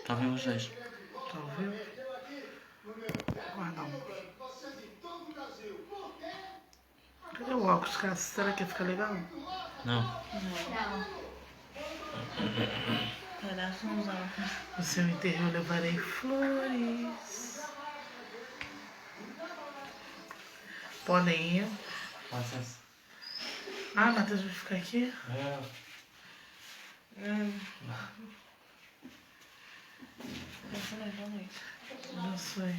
Tá vendo os dois? Tá ouvindo? Guarda um. Cadê o óculos, cara? Será que fica legal? Não. Não. Pedaço uns óculos. No seu enterro eu levarei flores. Podem ir. Licença. Ah, Matheus vai ficar aqui? Essa não é boa noite. Não sei.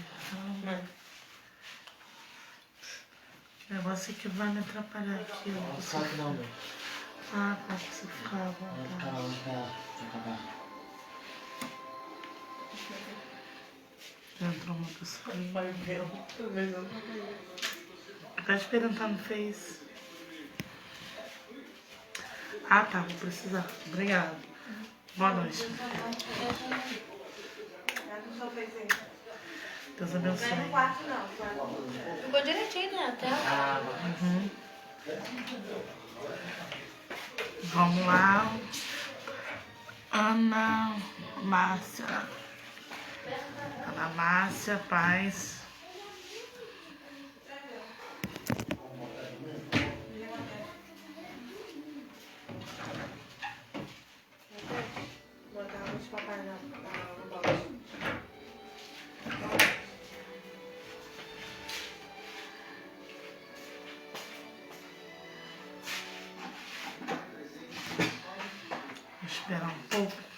Não. O negócio é que vai me atrapalhar aqui. Não sabe não, meu. Ah, tá. Você ficar à vontade. Vamos acabar. Já entrou uma pessoa. Tá esperando, tá no Face. Ah, tá. Vou precisar. Obrigada. Boa noite. Deus abençoe. Ficou direitinho, né? Até Uhum. Vamos lá. Ana Márcia. Ana Márcia, paz. botar os papéis na bolsa. Vou esperar um pouco.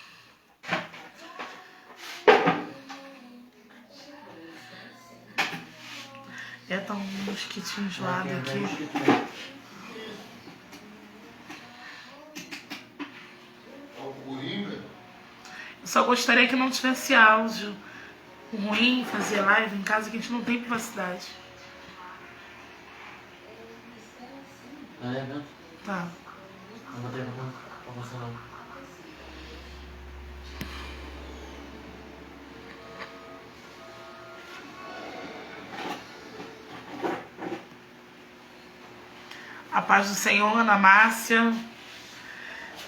Tá um mosquitinho enjoado aqui. Eu só gostaria que não tivesse áudio ruim, fazer live em casa, que a gente não tem privacidade. É, né? Tá. Não vou ter pra você não. A paz do Senhor, Ana Márcia.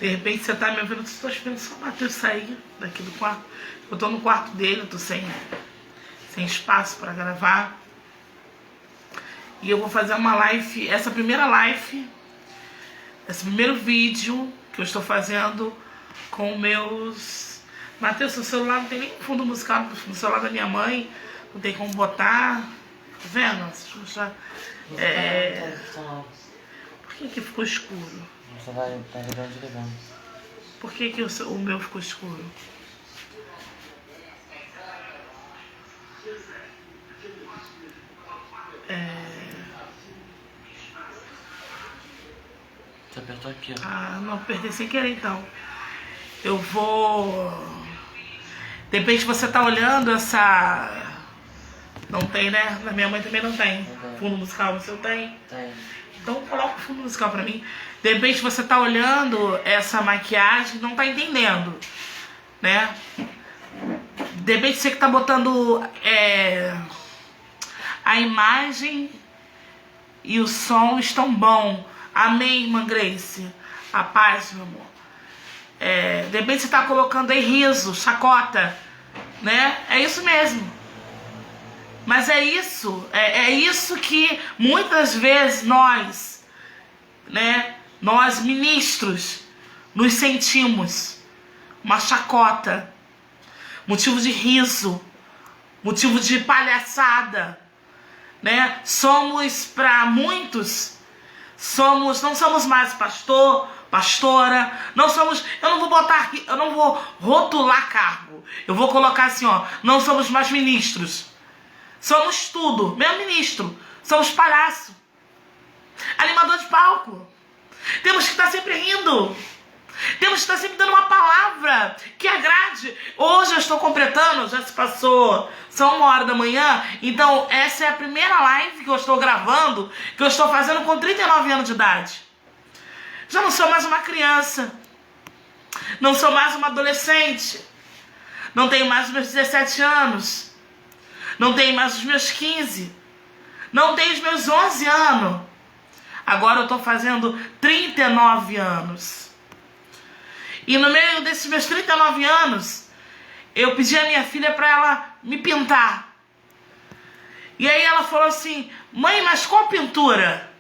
De repente você tá me ouvindo, eu tô esperando só o Matheus sair daqui do quarto. Eu tô no quarto dele, eu tô sem espaço para gravar. E eu vou fazer uma live, esse primeiro vídeo que eu estou fazendo com meus... Matheus, seu celular não tem nem fundo musical no celular da minha mãe, não tem como botar. Tá vendo? Deixa eu mostrar. Por que ficou escuro? Você vai estar ligando e desligando. Por que o meu ficou escuro? Você apertou aqui, ó. Ah, não, apertei sem querer então. Eu vou... De repente você tá olhando essa... Não tem, né? Na minha mãe também não tem. Fundo musical, você tem? Tem. Então coloca o fundo musical pra mim. De repente você tá olhando essa maquiagem e não tá entendendo, né? De repente você que tá botando a imagem e o som estão bom. Amém, irmã Grace. A paz, meu amor. De repente você tá colocando aí riso, chacota, né? É isso mesmo. Mas é isso que muitas vezes nós, né, nós ministros, nos sentimos. Uma chacota, motivo de riso, motivo de palhaçada, né? Somos, para muitos, não somos mais pastor, pastora, não somos, eu não vou botar aqui, eu não vou rotular cargo, eu vou colocar assim, ó, não somos mais ministros. Somos tudo, meu ministro. Somos palhaço. Animador de palco. Temos que estar sempre rindo. Temos que estar sempre dando uma palavra que agrade. Hoje eu estou completando, já se passou, são 1h da manhã. Então essa é a primeira live que eu estou gravando, que eu estou fazendo com 39 anos de idade. Já não sou mais uma criança. Não sou mais uma adolescente. Não tenho mais os meus 17 anos. Não tenho mais os meus 15. Não tenho os meus 11 anos. Agora eu estou fazendo 39 anos. E no meio desses meus 39 anos, eu pedi a minha filha para ela me pintar. E aí ela falou assim, mãe, mas qual pintura?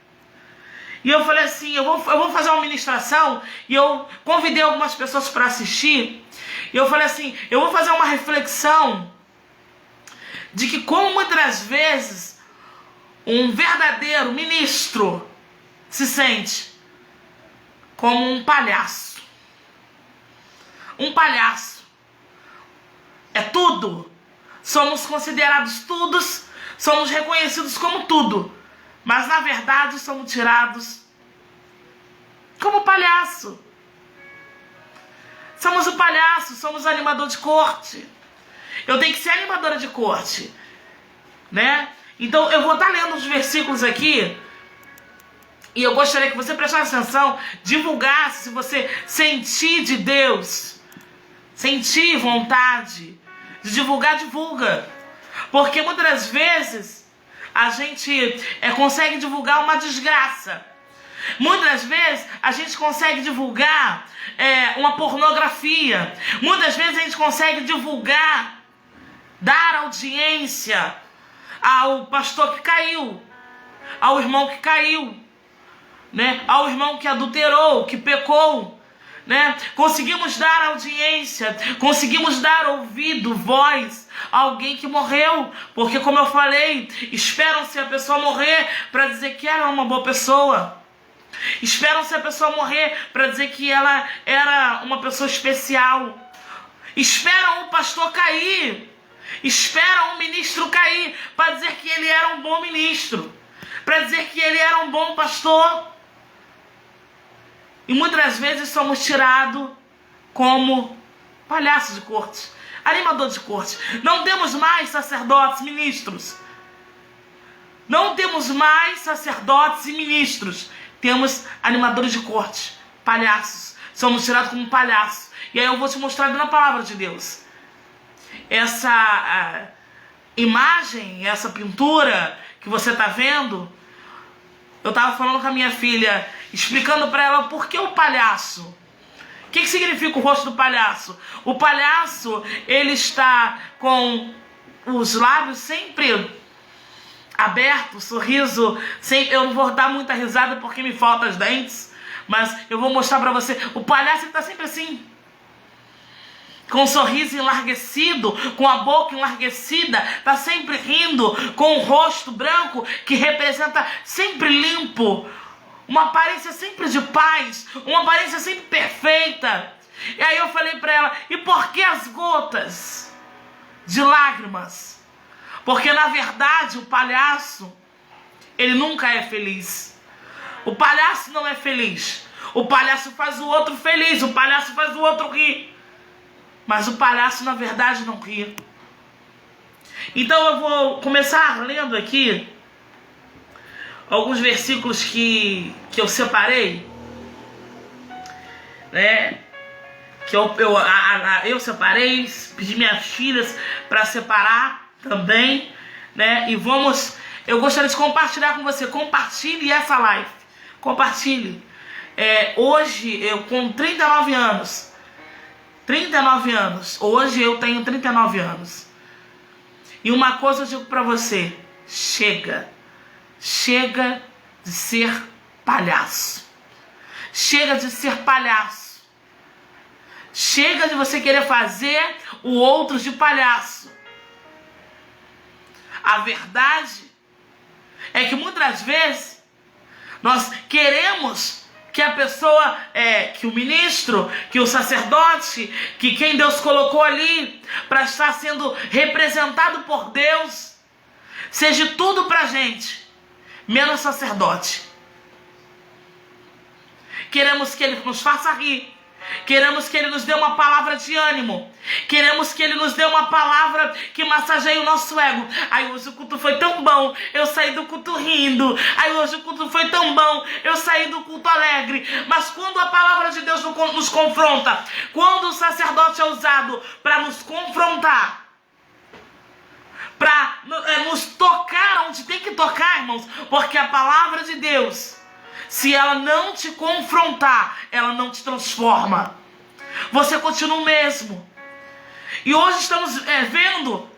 E eu falei assim, eu vou fazer uma ministração, e eu convidei algumas pessoas para assistir, e eu falei assim, eu vou fazer uma reflexão de que como muitas vezes um verdadeiro ministro se sente como um palhaço. Um palhaço. É tudo. Somos considerados todos, somos reconhecidos como tudo. Mas na verdade somos tirados como palhaço. Somos o palhaço, somos o animador de corte. Eu tenho que ser animadora de corte, né? Então eu vou estar lendo os versículos aqui. E eu gostaria que você prestasse atenção, divulgasse, se você sentir de Deus, sentir vontade de divulgar, divulga. Porque muitas das vezes a gente consegue divulgar uma desgraça. Muitas das vezes a gente consegue divulgar uma pornografia. Muitas vezes a gente consegue divulgar, dar audiência ao pastor que caiu, ao irmão que caiu, né? Ao irmão que adulterou, que pecou, né? Conseguimos dar audiência, conseguimos dar ouvido, voz a alguém que morreu, porque como eu falei, esperam-se a pessoa morrer para dizer que ela é uma boa pessoa. Esperam-se a pessoa morrer para dizer que ela era uma pessoa especial. Esperam o pastor cair, esperam o ministro cair para dizer que ele era um bom ministro, para dizer que ele era um bom pastor. E muitas das vezes somos tirados como palhaços de corte, animador de corte. Não temos mais sacerdotes, ministros. Não temos mais sacerdotes e ministros. Temos animadores de corte, palhaços. Somos tirados como palhaços. E aí eu vou te mostrar na palavra de Deus. Essa imagem, essa pintura que você está vendo, eu estava falando com a minha filha, explicando para ela por que o palhaço. O que significa o rosto do palhaço? O palhaço, ele está com os lábios sempre abertos, sorriso, sempre. Eu não vou dar muita risada porque me faltam os dentes, mas eu vou mostrar para você. O palhaço está sempre assim, com um sorriso enlarguecido, com a boca enlarguecida, está sempre rindo, com o rosto branco que representa sempre limpo, uma aparência sempre de paz, uma aparência sempre perfeita. E aí eu falei para ela, e por que as gotas de lágrimas? Porque na verdade o palhaço, ele nunca é feliz. O palhaço não é feliz. O palhaço faz o outro feliz, o palhaço faz o outro rir. Mas o palhaço, na verdade, não ri. Então eu vou começar lendo aqui alguns versículos que eu separei, né? Que eu separei, pedi minhas filhas para separar também, né? E eu gostaria de compartilhar com você. Compartilhe essa live. Compartilhe. Hoje, eu com 39 anos, hoje eu tenho 39 anos. E uma coisa eu digo pra você, chega de ser palhaço. Chega de ser palhaço. Chega de você querer fazer o outro de palhaço. A verdade é que muitas vezes nós queremos que a pessoa, que o ministro, que o sacerdote, que quem Deus colocou ali para estar sendo representado por Deus, seja tudo pra gente, menos sacerdote. Queremos que ele nos faça rir. Queremos que ele nos dê uma palavra de ânimo. Queremos que ele nos dê uma palavra que massageie o nosso ego. Ai, hoje o culto foi tão bom, eu saí do culto rindo. Ai, hoje o culto foi tão bom, eu saí do culto alegre. Mas quando a palavra de Deus nos confronta, quando o sacerdote é usado para nos confrontar, para nos tocar onde tem que tocar, irmãos, porque a palavra de Deus, se ela não te confrontar, ela não te transforma. Você continua o mesmo. E hoje estamos vendo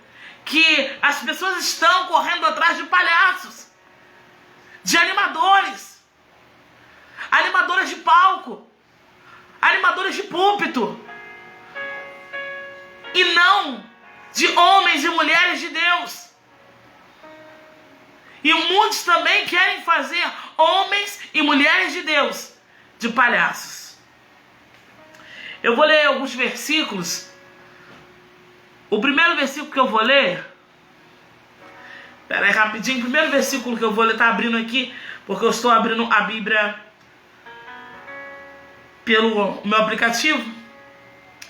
que as pessoas estão correndo atrás de palhaços, de animadores, animadoras de palco, animadores de púlpito, e não de homens e mulheres de Deus. E muitos também querem fazer homens e mulheres de Deus de palhaços. Eu vou ler alguns versículos. O primeiro versículo que eu vou ler, pera aí rapidinho, o primeiro versículo que eu vou ler, tá abrindo aqui, porque eu estou abrindo a Bíblia pelo meu aplicativo.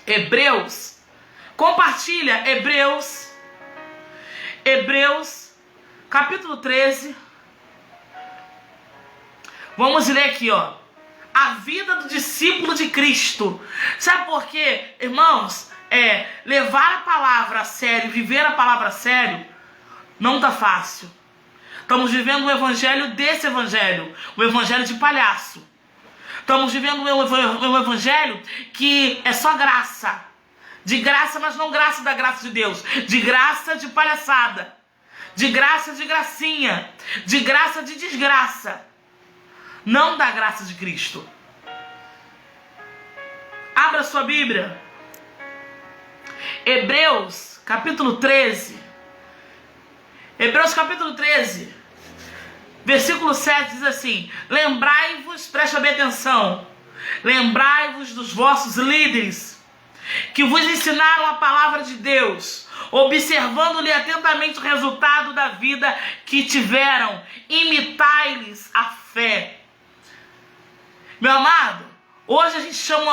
Hebreus, compartilha Hebreus, capítulo 13. Vamos ler aqui, ó. A vida do discípulo de Cristo. Sabe por quê, irmãos? Levar a palavra a sério, viver a palavra a sério, não tá fácil. Estamos vivendo um evangelho desse evangelho, um evangelho de palhaço. Estamos vivendo um evangelho que é só graça. De graça, mas não graça da graça de Deus. De graça de palhaçada. De graça de gracinha. De graça de desgraça. Não da graça de Cristo. Abra sua Bíblia. Hebreus, capítulo 13. Hebreus, capítulo 13. Versículo 7 diz assim: lembrai-vos, presta bem atenção, lembrai-vos dos vossos líderes, que vos ensinaram a palavra de Deus, observando-lhe atentamente o resultado da vida que tiveram, imitai-lhes a fé. Meu amado, hoje a gente chama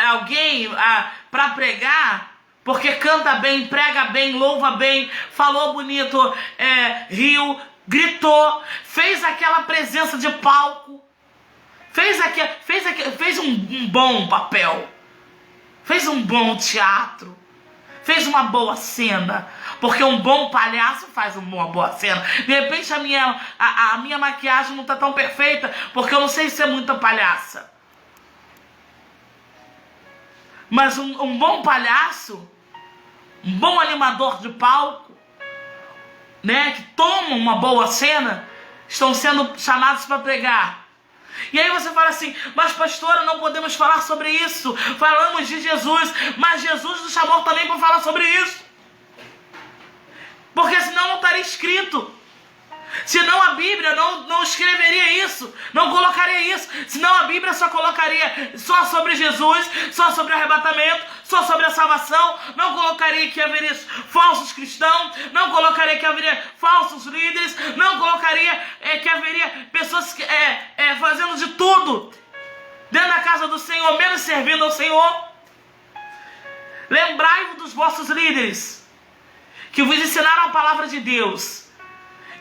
alguém para pregar, porque canta bem, prega bem, louva bem, falou bonito, riu, gritou, fez aquela presença de palco, fez um bom papel, fez um bom teatro, fez uma boa cena, porque um bom palhaço faz uma boa cena. De repente a minha maquiagem não está tão perfeita, porque eu não sei ser muita palhaça. Mas um bom palhaço, um bom animador de palco, né, que tomam uma boa cena, estão sendo chamados para pregar. E aí você fala assim: mas pastora, não podemos falar sobre isso, falamos de Jesus, mas Jesus nos chamou também para falar sobre isso, porque senão não estaria escrito, senão a Bíblia não escreveria isso, não colocaria isso, senão a Bíblia só colocaria só sobre Jesus, só sobre o arrebatamento, só sobre a salvação, não colocaria que haveria falsos cristãos, não colocaria que haveria falsos líderes, não colocaria que haveria pessoas fazendo de tudo dentro da casa do Senhor, menos servindo ao Senhor. Lembrai-vos dos vossos líderes, que vos ensinaram a palavra de Deus.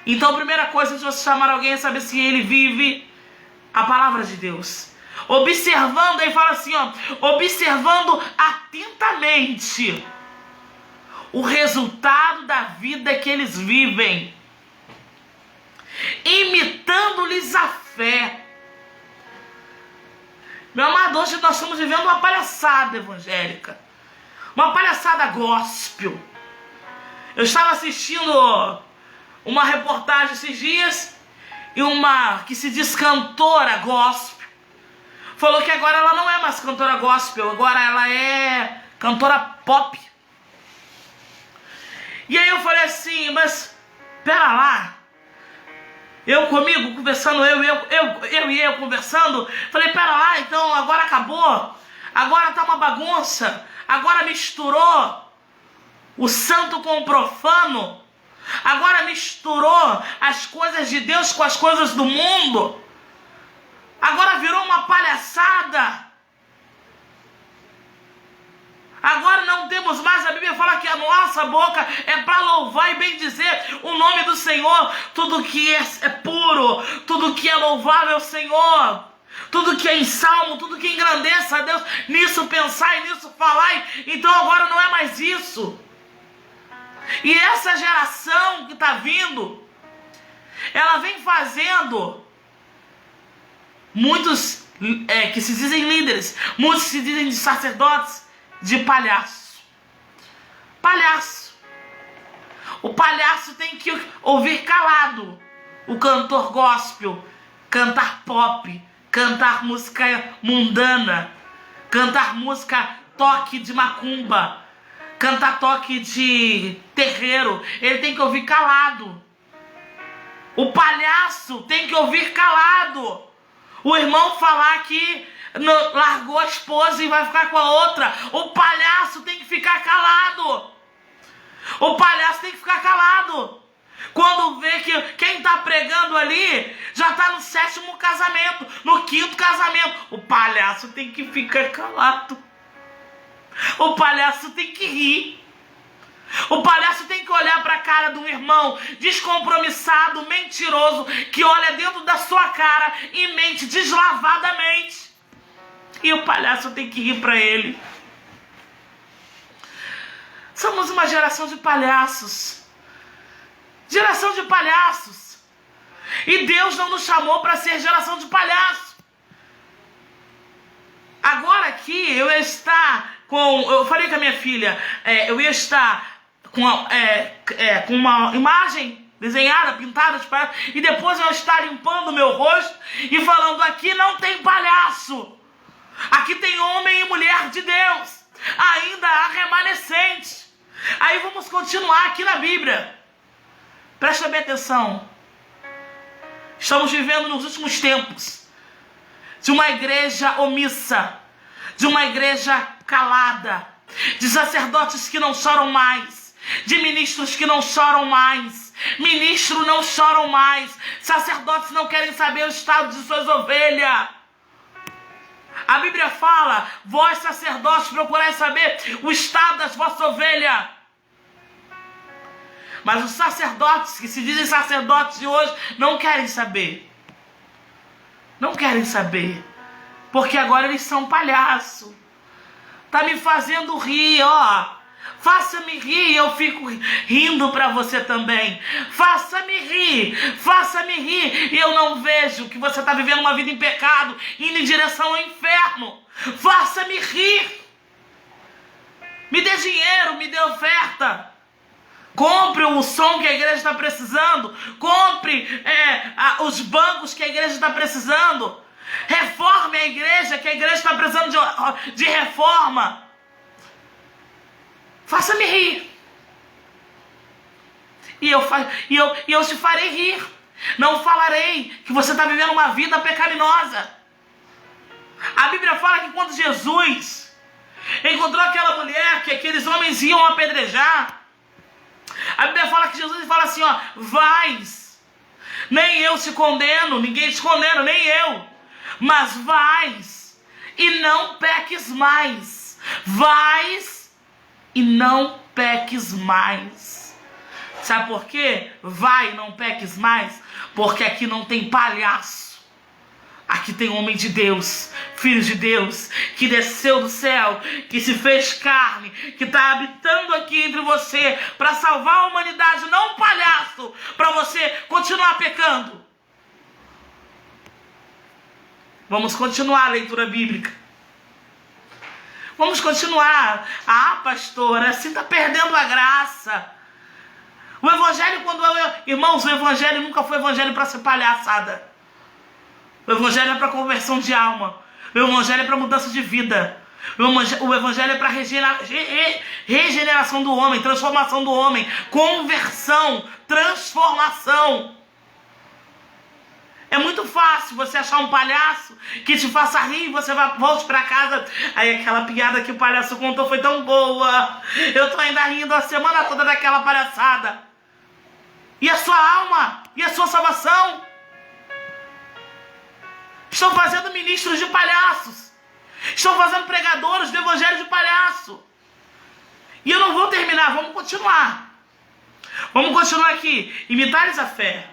Então a primeira coisa de você chamar alguém é saber se ele vive a palavra de Deus. Observando, aí fala assim, ó, observando atentamente o resultado da vida que eles vivem, imitando-lhes a fé. Meu amado, hoje nós estamos vivendo uma palhaçada evangélica, uma palhaçada gospel. Eu estava assistindo uma reportagem esses dias, e uma que se diz cantora gospel falou que agora ela não é mais cantora gospel, agora ela é cantora pop. E aí eu falei assim, mas pera lá, eu comigo conversando, eu conversando, falei, pera lá, então agora acabou, agora tá uma bagunça, agora misturou o santo com o profano, agora misturou as coisas de Deus com as coisas do mundo, agora virou uma palhaçada. Agora não temos mais, a Bíblia fala que a nossa boca é para louvar e bendizer o nome do Senhor. Tudo que é puro, tudo que é louvável ao Senhor, tudo que é em salmo, tudo que engrandeça a Deus, nisso pensai, nisso falai. Então agora não é mais isso. E essa geração que está vindo, ela vem fazendo muitos que se dizem líderes, muitos se dizem de sacerdotes, de palhaço. palhaço. O palhaço tem que ouvir calado o cantor gospel, cantar pop, cantar música mundana, cantar música toque de macumba, cantar toque de terreiro. Ele tem que ouvir calado. O palhaço tem que ouvir calado. O irmão falar que largou a esposa e vai ficar com a outra. O palhaço tem que ficar calado. O palhaço tem que ficar calado. Quando vê que quem está pregando ali já está no 7º casamento, no 5º casamento, o palhaço tem que ficar calado. O palhaço tem que rir. O palhaço tem que olhar para a cara do irmão descompromissado, mentiroso, que olha dentro da sua cara e mente deslavadamente. E o palhaço tem que rir para ele. Somos uma geração de palhaços. Geração de palhaços. E Deus não nos chamou para ser geração de palhaço. Agora aqui eu ia estar com... Eu falei com a minha filha, eu ia estar com uma imagem desenhada, pintada de palhaço, e depois eu ia estar limpando o meu rosto e falando: aqui não tem palhaço. Aqui tem homem e mulher de Deus. Ainda há remanescente. Aí vamos continuar aqui na Bíblia. Presta bem atenção. Estamos vivendo nos últimos tempos de uma igreja omissa, de uma igreja calada, de sacerdotes que não choram mais, de ministros que não choram mais, ministros não choram mais, sacerdotes não querem saber o estado de suas ovelhas. A Bíblia fala: vós sacerdotes procurai saber o estado das vossas ovelhas. Mas os sacerdotes, que se dizem sacerdotes de hoje, não querem saber. Não querem saber. Porque agora eles são palhaço. Tá me fazendo rir, ó. Faça-me rir, eu fico rindo para você também. Faça-me rir, faça-me rir. E eu não vejo que você está vivendo uma vida em pecado, indo em direção ao inferno. Faça-me rir. Me dê dinheiro, me dê oferta. Compre o som que a igreja está precisando. Compre os bancos que a igreja está precisando. Reforme a igreja, que a igreja está precisando de reforma. Faça-me rir. E eu te farei rir. Não falarei que você está vivendo uma vida pecaminosa. A Bíblia fala que quando Jesus encontrou aquela mulher que aqueles homens iam apedrejar, a Bíblia fala que Jesus fala assim, ó: vais, nem eu te condeno, ninguém te condena, nem eu, mas vais e não peques mais. Vais e não peques mais. Sabe por quê? Vai e não peques mais, porque aqui não tem palhaço. Aqui tem homem de Deus, filho de Deus, que desceu do céu, que se fez carne, que está habitando aqui entre você para salvar a humanidade, não um palhaço, para você continuar pecando. Vamos continuar a leitura bíblica. Vamos continuar. Ah, pastora, assim está perdendo a graça. O evangelho, irmãos, o evangelho nunca foi evangelho para ser palhaçada. O evangelho é para conversão de alma. O evangelho é para mudança de vida. O evangelho é para regeneração do homem, transformação do homem, conversão, transformação. É muito fácil você achar um palhaço que te faça rir e você volte para casa. Aí aquela piada que o palhaço contou foi tão boa. Eu tô ainda rindo a semana toda daquela palhaçada. E a sua alma? E a sua salvação? Estão fazendo ministros de palhaços. Estão fazendo pregadores do evangelho de palhaço. E eu não vou terminar, vamos continuar. Vamos continuar aqui. Imitares a fé.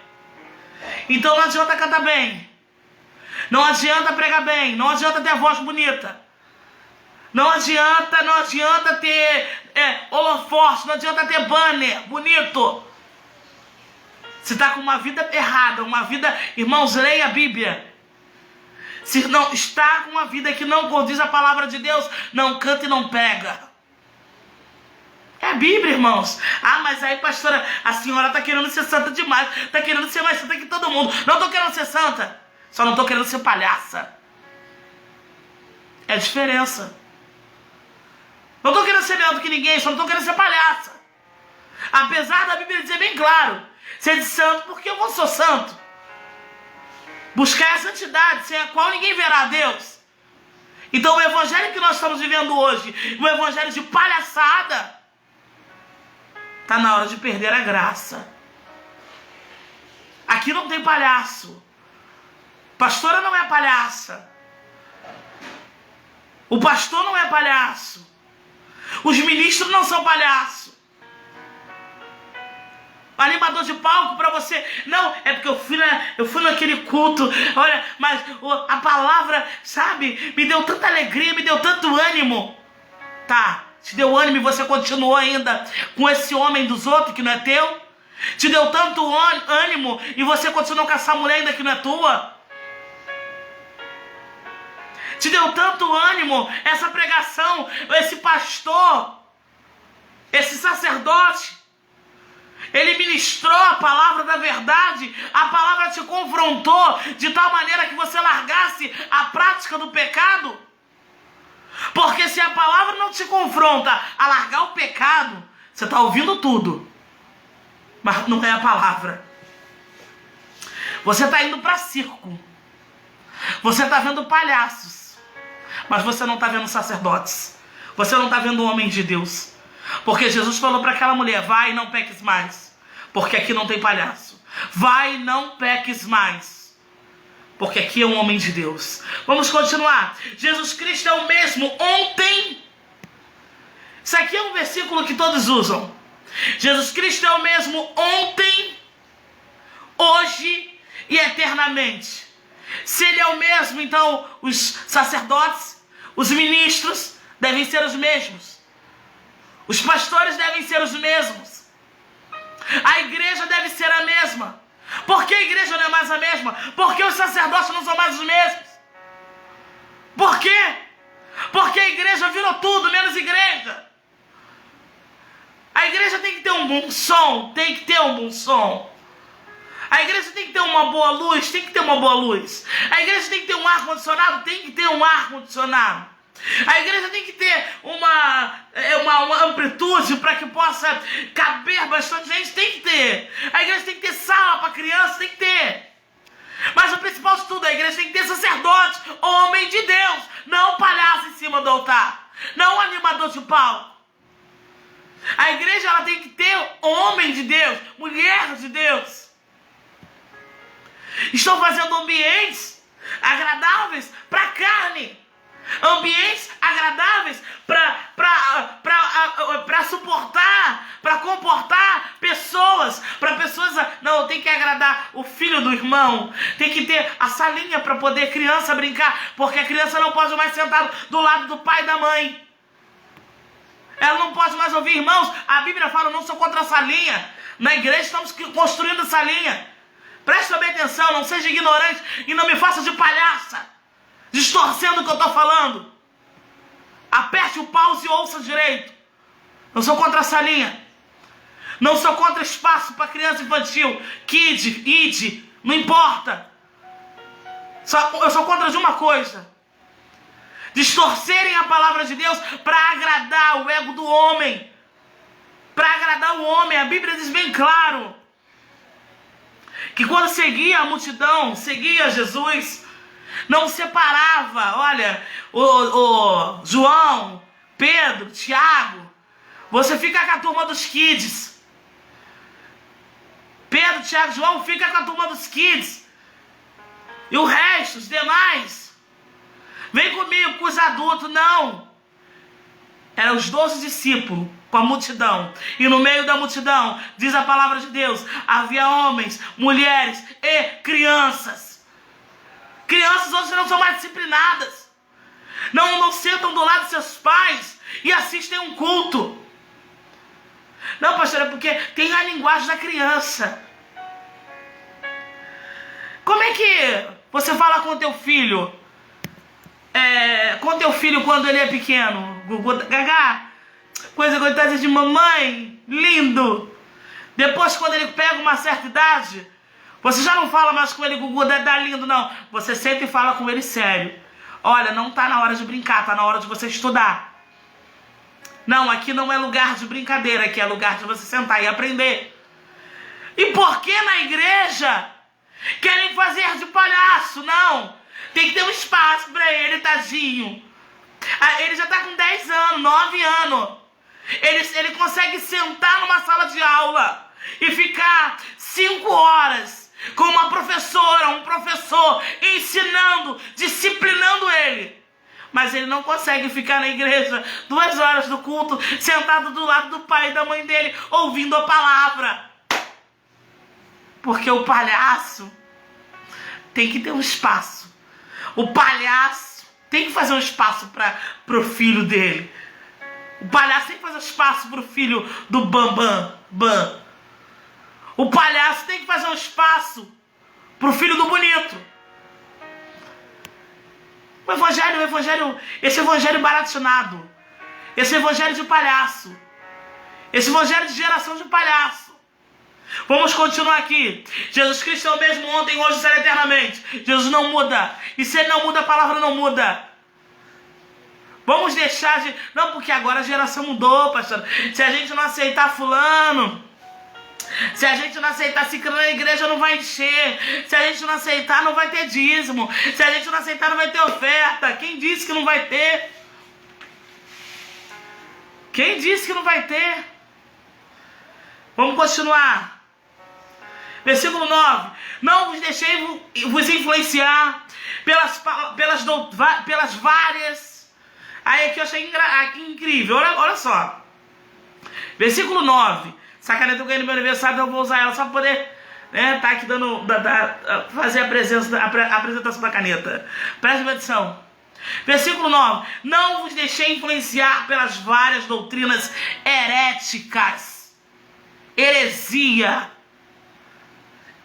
Então não adianta cantar bem. Não adianta pregar bem. Não adianta ter a voz bonita. Não adianta ter holofote. Não adianta ter banner bonito. Se está com uma vida errada, uma vida... Irmãos, leia a Bíblia. Se não está com uma vida que não condiz a palavra de Deus, não canta e não prega. É Bíblia, irmãos. Ah, mas aí, pastora, a senhora tá querendo ser santa demais. Tá querendo ser mais santa que todo mundo. Não tô querendo ser santa. Só não tô querendo ser palhaça. É a diferença. Não tô querendo ser melhor do que ninguém. Só não tô querendo ser palhaça. Apesar da Bíblia dizer bem claro, ser de santo, porque eu vou ser santo. Buscar a santidade, sem a qual ninguém verá a Deus. Então o evangelho que nós estamos vivendo hoje, o evangelho de palhaçada, está na hora de perder a graça. Aqui não tem palhaço. Pastora não é palhaça. O pastor não é palhaço. Os ministros não são palhaços. Animador de palco pra você. Não, é porque eu fui naquele culto. Olha, mas a palavra, sabe, me deu tanta alegria, me deu tanto ânimo. Tá, te deu ânimo e você continuou ainda com esse homem dos outros que não é teu? Te deu tanto ânimo e você continuou com essa mulher ainda que não é tua? Te deu tanto ânimo essa pregação, esse pastor, esse sacerdote? Ele ministrou a palavra da verdade, a palavra te confrontou de tal maneira que você largasse a prática do pecado? Porque se a palavra não te confronta a largar o pecado, você está ouvindo tudo, mas não é a palavra. Você está indo para circo, você está vendo palhaços, mas você não está vendo sacerdotes, você não está vendo homens de Deus. Porque Jesus falou para aquela mulher: vai e não peques mais, porque aqui não tem palhaço. Vai e não peques mais, porque aqui é um homem de Deus. Vamos continuar. Jesus Cristo é o mesmo ontem. Isso aqui é um versículo que todos usam. Jesus Cristo é o mesmo ontem, hoje e eternamente. Se Ele é o mesmo, então os sacerdotes, os ministros devem ser os mesmos. Os pastores devem ser os mesmos. A igreja deve ser a mesma. Por que a igreja não é mais a mesma? Porque os sacerdotes não são mais os mesmos. Por quê? Porque a igreja virou tudo, menos igreja. A igreja tem que ter um bom som, tem que ter um bom som. A igreja tem que ter uma boa luz, tem que ter uma boa luz. A igreja tem que ter um ar-condicionado, tem que ter um ar-condicionado. A igreja tem que ter uma amplitude para que possa caber bastante gente, tem que ter. A igreja tem que ter sala para criança, tem que ter. Mas o principal de tudo, a igreja tem que ter sacerdote, homem de Deus, não palhaço em cima do altar, não animador de palco. A igreja ela tem que ter homem de Deus, mulher de Deus. Estão fazendo ambientes agradáveis para a carne. Ambientes agradáveis para suportar, para comportar pessoas, para pessoas, não, tem que agradar o filho do irmão, tem que ter a salinha para poder criança brincar, porque a criança não pode mais sentar do lado do pai e da mãe, ela não pode mais ouvir. Irmãos, a Bíblia fala: não sou contra a salinha, na igreja estamos construindo salinha. Preste bem atenção, não seja ignorante e não me faça de palhaça, distorcendo o que eu estou falando. Aperte o pause e ouça direito. Não sou contra a salinha. Não sou contra espaço para criança infantil, kid, id, não importa. Eu sou contra de uma coisa: distorcerem a palavra de Deus para agradar o ego do homem. Para agradar o homem. A Bíblia diz bem claro que quando seguia a multidão, seguia Jesus, não separava. Olha, o João, Pedro, Tiago, você fica com a turma dos kids. Pedro, Tiago, João, fica com a turma dos kids. E o resto, os demais, vem comigo, com os adultos. Não. Eram os 12 discípulos com a multidão. E no meio da multidão, diz a palavra de Deus, havia homens, mulheres e crianças. Crianças hoje não são mais disciplinadas. Não sentam do lado de seus pais e assistem um culto. Não, pastor, é porque tem a linguagem da criança. Como é que você fala com teu filho? Com teu filho quando ele é pequeno? Gagá, Coisa gostosa de mamãe. Lindo. Depois, quando ele pega uma certa idade, você já não fala mais com ele, Gugu, dá lindo, não. Você senta e fala com ele sério. Olha, não tá na hora de brincar, tá na hora de você estudar. Não, aqui não é lugar de brincadeira, aqui é lugar de você sentar e aprender. E por que na igreja querem fazer de palhaço? Não. Tem que ter um espaço pra ele, tadinho. Ele já tá com 10 anos, 9 anos. Ele consegue sentar numa sala de aula e ficar 5 horas com uma professora, um professor, ensinando, disciplinando ele. Mas ele não consegue ficar na igreja 2 horas do culto, sentado do lado do pai e da mãe dele, ouvindo a palavra. Porque o palhaço tem que ter um espaço. O palhaço tem que fazer um espaço pro filho dele. O palhaço tem que fazer espaço pro filho do Bambam. O palhaço tem que fazer um espaço pro filho do bonito. Esse evangelho baratinado. Esse evangelho de palhaço. Esse evangelho de geração de palhaço. Vamos continuar aqui. Jesus Cristo é o mesmo ontem, hoje e será eternamente. Jesus não muda. E se ele não muda, a palavra não muda. Vamos deixar de... Não, porque agora a geração mudou, pastor. Se a gente não aceitar fulano, se a gente não aceitar ciclano, a igreja não vai encher. Se a gente não aceitar, não vai ter dízimo. Se a gente não aceitar, não vai ter oferta. Quem disse que não vai ter? Quem disse que não vai ter? Vamos continuar. Versículo 9. Não vos deixei vos influenciar pelas várias... Aí aqui eu achei incrível. Olha só. Versículo 9. Essa caneta eu ganhei no meu aniversário, então eu vou usar ela só para poder tá aqui dando, fazer a apresentação da caneta. Preste atenção. Versículo 9. Não vos deixei influenciar pelas várias doutrinas heréticas. Heresia.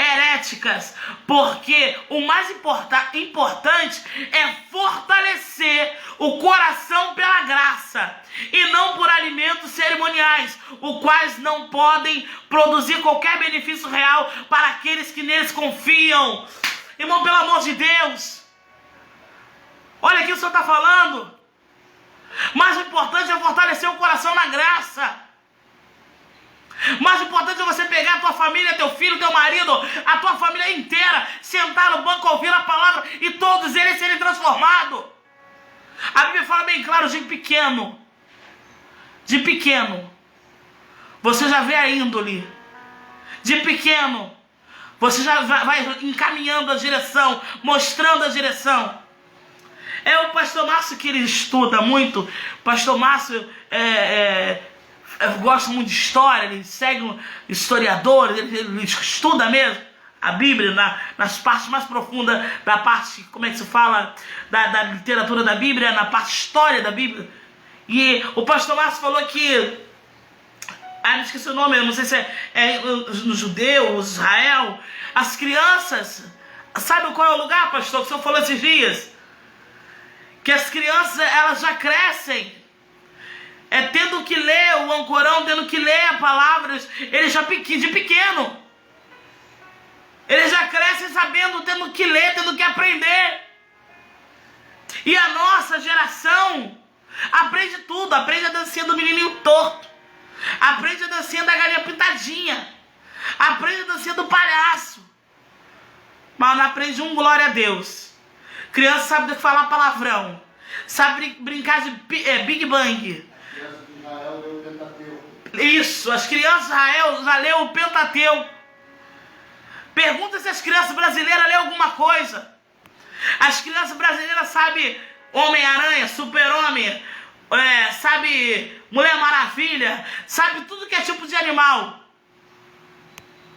Heréticas, porque o mais importante é fortalecer o coração pela graça e não por alimentos cerimoniais, os quais não podem produzir qualquer benefício real para aqueles que neles confiam. Irmão, pelo amor de Deus, olha aqui o Senhor está falando. Mas o importante é fortalecer o coração na graça. Mais importante é você pegar a tua família, teu filho, teu marido, a tua família inteira, sentar no banco, ouvir a palavra e todos eles serem transformados. A Bíblia fala bem claro, de pequeno, você já vê a índole. De pequeno, você já vai encaminhando a direção, mostrando a direção. É o pastor Márcio que ele estuda muito. Pastor Márcio eu gosto muito de história, ele segue um historiador, ele estuda mesmo a Bíblia nas partes mais profundas da parte, como é que se fala, da literatura da Bíblia, na parte história da Bíblia. E o pastor Márcio falou que, não esqueci o nome, eu não sei se é no judeu, Israel, as crianças, sabe qual é o lugar, pastor, que o senhor falou esses dias? Que as crianças, elas já crescem tendo que ler o Ancorão, tendo que ler a palavra, eles já de pequeno. Eles já crescem sabendo, tendo que ler, tendo que aprender. E a nossa geração aprende tudo, aprende a dancinha do menininho torto, aprende a dancinha da galinha pintadinha, aprende a dancinha do palhaço, mas não aprende glória a Deus. Criança sabe do que falar palavrão, sabe brincar de Big Bang. Isso, as crianças de Israel já leu o Pentateuco. Pergunta se as crianças brasileiras lêem alguma coisa. As crianças brasileiras sabem Homem-Aranha, Super-Homem, sabe Mulher Maravilha, sabe tudo que é tipo de animal,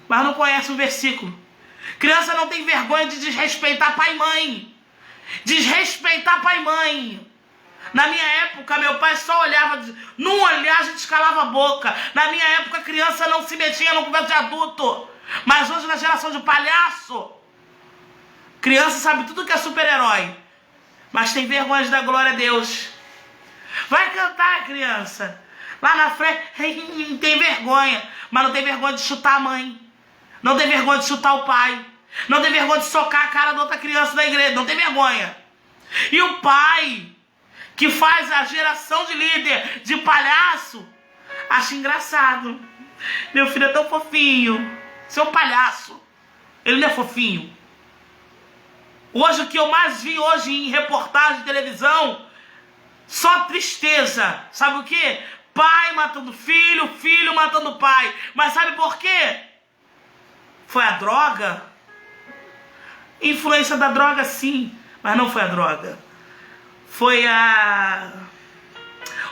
mas não conhece um versículo. Criança não tem vergonha de desrespeitar pai e mãe. Desrespeitar pai e mãe. Na minha época, meu pai só olhava, num olhar a gente calava a boca. Na minha época, a criança não se metia no conversa de adulto. Mas hoje, na geração de palhaço, criança sabe tudo que é super-herói, mas tem vergonha de dar glória a Deus. Vai cantar, criança. lá na frente, não tem vergonha. Mas não tem vergonha de chutar a mãe. Não tem vergonha de chutar o pai. Não tem vergonha de socar a cara de outra criança da igreja. Não tem vergonha. E o pai, que faz a geração de líder, de palhaço, acha engraçado. Meu filho é tão fofinho. Seu palhaço. Ele não é fofinho. Hoje, o que eu mais vi hoje em reportagem de televisão, só tristeza. Sabe o quê? Pai matando filho, filho matando pai. Mas sabe por quê? Foi a droga? Influência da droga, sim. Mas não foi a droga. Foi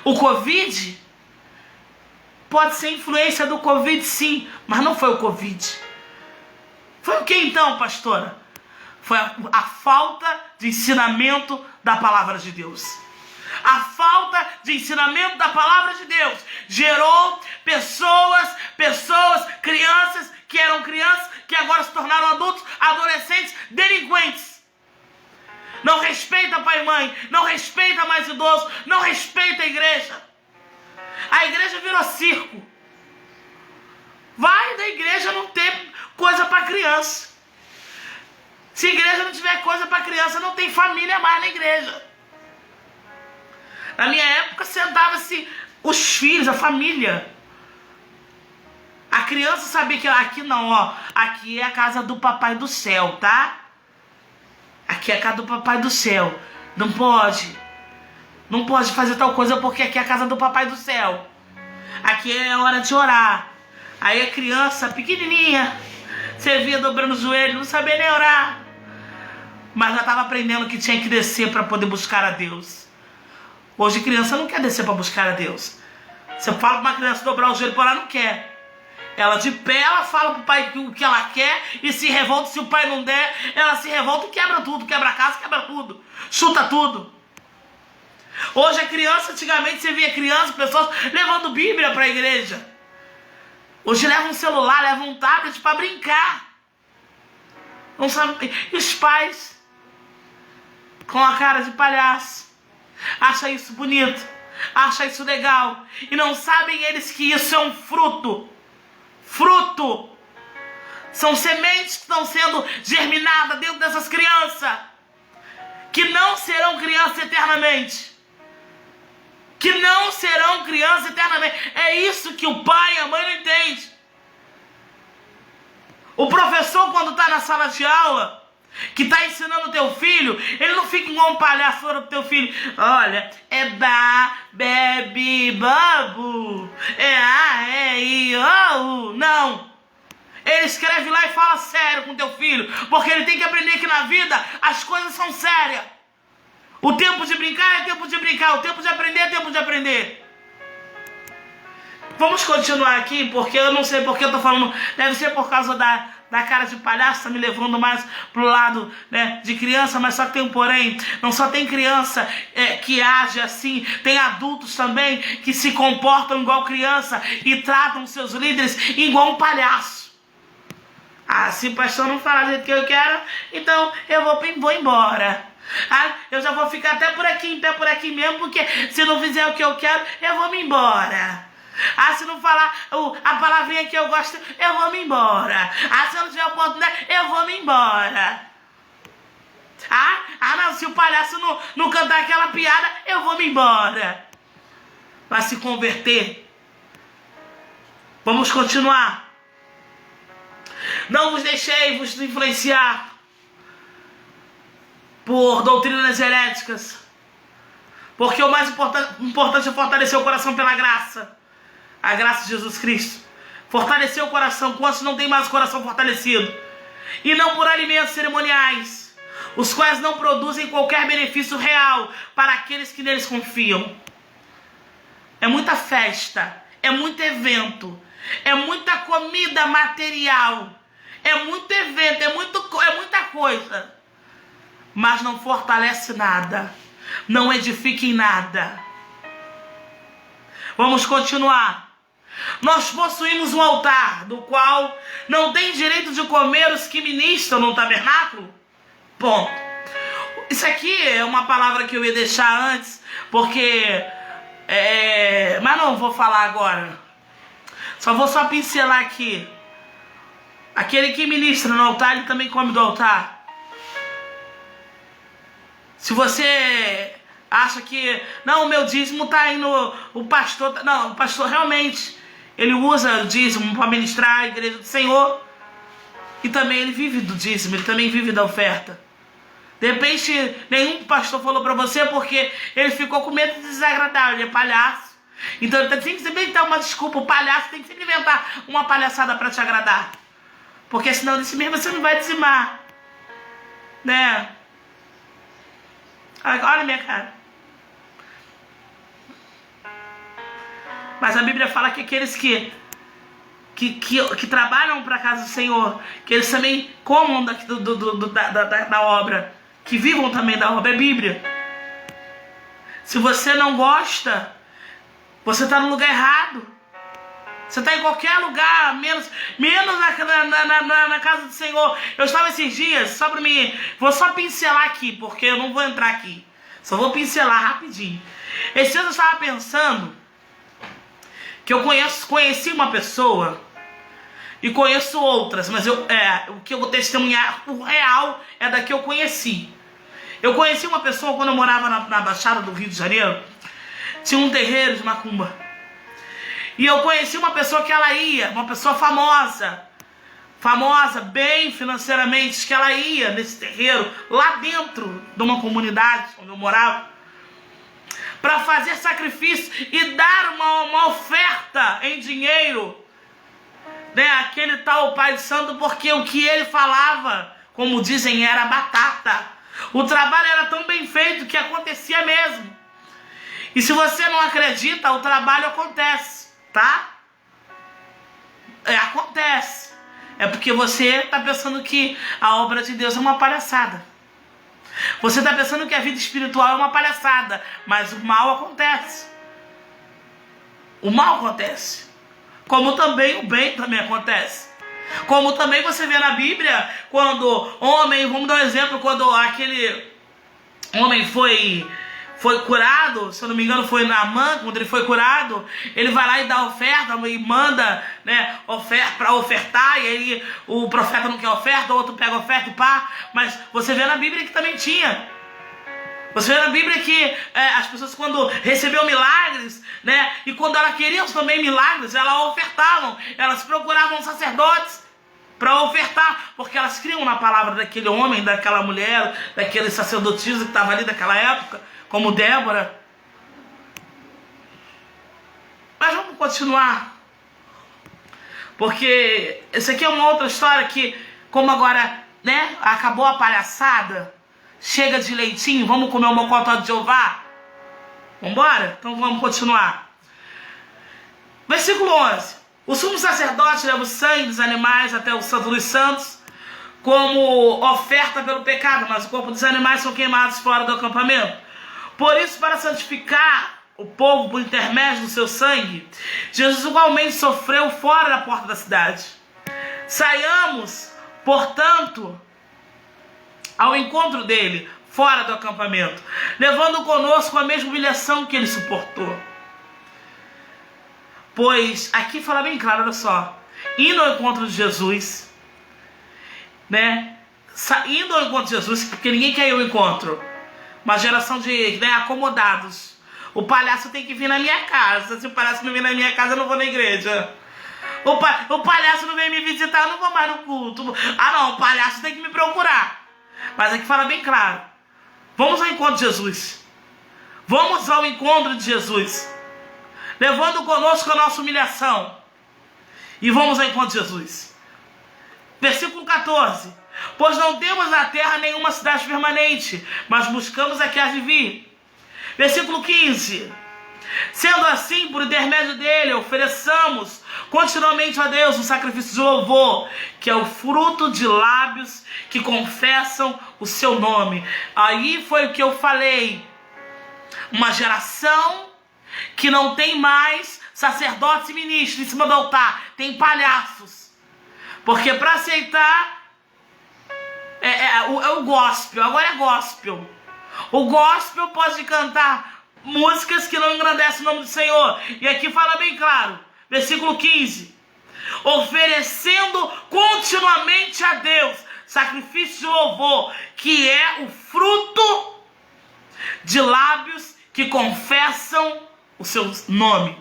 o Covid? Pode ser influência do Covid, sim. Mas não foi o Covid. Foi o que então, pastora? Foi a falta de ensinamento da palavra de Deus. A falta de ensinamento da palavra de Deus gerou pessoas, crianças que eram crianças, que agora se tornaram adultos, adolescentes, delinquentes. Não respeita pai e mãe, não respeita mais idoso, não respeita a igreja. A igreja virou circo. Vai da igreja não ter coisa para criança. Se a igreja não tiver coisa para criança, não tem família mais na igreja. Na minha época, sentava-se os filhos, a família. A criança sabia que aqui não, ó. Aqui é a casa do papai do céu, tá? Aqui é a casa do papai do céu. Não pode. Não pode fazer tal coisa porque aqui é a casa do papai do céu. Aqui é hora de orar. Aí a criança pequenininha, você via dobrando o joelho, não sabia nem orar. Mas já estava aprendendo que tinha que descer para poder buscar a Deus. Hoje criança não quer descer para buscar a Deus. Você fala para uma criança dobrar o joelho para ela, não quer. Ela de pé, ela fala pro pai o que ela quer e se revolta. Se o pai não der, ela se revolta e quebra tudo. Quebra a casa, quebra tudo. Chuta tudo. Hoje a criança, antigamente você via criança, pessoas levando Bíblia para a igreja. Hoje leva um celular, leva um tablet para brincar. Não sabe. E os pais com a cara de palhaço acha isso bonito, acha isso legal, e não sabem eles que isso é um fruto. São sementes que estão sendo germinadas dentro dessas crianças, que não serão crianças eternamente. É isso que o pai e a mãe não entendem. O professor, quando está na sala de aula, que está ensinando o teu filho, ele não fica igual um palhaço pro teu filho. Olha, é ba, bebe, babu, é a, é i, o. Não. Ele escreve lá e fala sério com teu filho, porque ele tem que aprender que na vida as coisas são sérias. O tempo de brincar é tempo de brincar, o tempo de aprender é tempo de aprender. Vamos continuar aqui, porque eu não sei porque eu tô falando. Deve ser por causa da cara de palhaço, tá me levando mais pro lado, né, de criança, mas só que tem um porém. Não só tem criança que age assim, tem adultos também que se comportam igual criança e tratam seus líderes igual um palhaço. Ah, se o pastor não falar do jeito que eu quero, então eu vou embora. Ah, eu já vou ficar até por aqui, em pé por aqui mesmo, porque se não fizer o que eu quero, eu vou me embora. Ah, se não falar a palavrinha que eu gosto, eu vou me embora. Ah, se eu não tiver oportunidade, eu vou me embora. Ah, não, se o palhaço não cantar aquela piada, eu vou me embora. Vai se converter. Vamos continuar. Não vos deixei vos influenciar por doutrinas heréticas, porque o mais importante é fortalecer o coração pela graça. A graça de Jesus Cristo. Fortalecer o coração, quantos não tem mais o coração fortalecido. E não por alimentos cerimoniais, os quais não produzem qualquer benefício real para aqueles que neles confiam. É muita festa, é muito evento, é muita comida material, é muito evento, é muita coisa. Mas não fortalece nada, não edifica em nada. Vamos continuar. Nós possuímos um altar, do qual não tem direito de comer os que ministram no tabernáculo. Ponto. Isso aqui é uma palavra que eu ia deixar antes, porque Mas não vou falar agora. Só pincelar aqui. Aquele que ministra no altar, ele também come do altar. Se você acha que... Não, o meu dízimo tá indo... O pastor... Não, o pastor realmente... Ele usa o dízimo para ministrar a igreja do Senhor. E também ele vive do dízimo. Ele também vive da oferta. De repente, nenhum pastor falou para você porque ele ficou com medo de desagradar. Ele é palhaço. Então ele tem que sempre dar uma desculpa. O palhaço tem que sempre inventar uma palhaçada para te agradar. Porque senão desse mesmo você não vai dizimar. Né? Olha a minha cara. Mas a Bíblia fala que aqueles que trabalham para a casa do Senhor, que eles também comam da obra, que vivam também da obra, é Bíblia. Se você não gosta, você está no lugar errado. Você está em qualquer lugar, menos na casa do Senhor. Eu estava esses dias, só para mim, vou só pincelar aqui, porque eu não vou entrar aqui. Só vou pincelar rapidinho. Esses dias eu estava pensando que eu conheci uma pessoa e conheço outras, mas o que eu vou testemunhar, o real, é da que eu conheci. Eu conheci uma pessoa quando eu morava na Baixada do Rio de Janeiro, tinha um terreiro de macumba. E eu conheci uma pessoa que ela ia, uma pessoa famosa, bem financeiramente, que ela ia nesse terreiro, lá dentro de uma comunidade onde eu morava, para fazer sacrifício e dar uma oferta em dinheiro, né, aquele tal Pai de Santo, porque o que ele falava, como dizem, era batata. O trabalho era tão bem feito que acontecia mesmo. E se você não acredita, o trabalho acontece, tá? Acontece. É porque você está pensando que a obra de Deus é uma palhaçada. Você está pensando que a vida espiritual é uma palhaçada, mas o mal acontece. O mal acontece. Como também o bem também acontece. Como também você vê na Bíblia, quando homem, vamos dar um exemplo, quando aquele homem foi curado, se eu não me engano foi Naamã, quando ele foi curado, ele vai lá e dá oferta e manda, né, para ofertar, e aí o profeta não quer oferta, o outro pega oferta e pá, mas você vê na Bíblia que também tinha. Você vê na Bíblia que as pessoas quando recebiam milagres, né, e quando elas queriam também milagres, elas ofertavam, elas procuravam sacerdotes para ofertar, porque elas criam na palavra daquele homem, daquela mulher, daquele sacerdotisa que estava ali naquela época, como Débora. Mas vamos continuar, porque essa aqui é uma outra história que, como agora, né, acabou a palhaçada, chega de leitinho, vamos comer o mocotó de Jeová? Vambora? Então vamos continuar. Versículo 11. O sumo sacerdote leva o sangue dos animais até o Santo dos Santos como oferta pelo pecado, mas o corpo dos animais são queimados fora do acampamento. Por isso, para santificar o povo por intermédio do seu sangue, Jesus igualmente sofreu fora da porta da cidade. Saiamos, portanto, ao encontro dele, fora do acampamento, levando conosco a mesma humilhação que ele suportou. Pois, aqui fala bem claro, olha só, indo ao encontro de Jesus, né, indo ao encontro de Jesus, porque ninguém quer ir ao encontro, uma geração de, né, acomodados. O palhaço tem que vir na minha casa, se o palhaço não vir na minha casa, eu não vou na igreja. O palhaço não vem me visitar, eu não vou mais no culto. Ah não, o palhaço tem que me procurar. Mas aqui fala bem claro, vamos ao encontro de Jesus. Vamos ao encontro de Jesus, levando conosco a nossa humilhação. E vamos ao encontro de Jesus. Versículo 14. Pois não temos na terra nenhuma cidade permanente, mas buscamos a que há de vir. Versículo 15. Sendo assim, por intermédio dele, ofereçamos continuamente a Deus um sacrifício de louvor, que é o fruto de lábios que confessam o seu nome. Aí foi o que eu falei. Uma geração que não tem mais sacerdotes e ministros em cima do altar, tem palhaços. Porque para aceitar o gospel, agora é gospel. O gospel pode cantar músicas que não engrandecem o nome do Senhor. E aqui fala bem claro, versículo 15. Oferecendo continuamente a Deus sacrifício de louvor, que é o fruto de lábios que confessam o seu nome.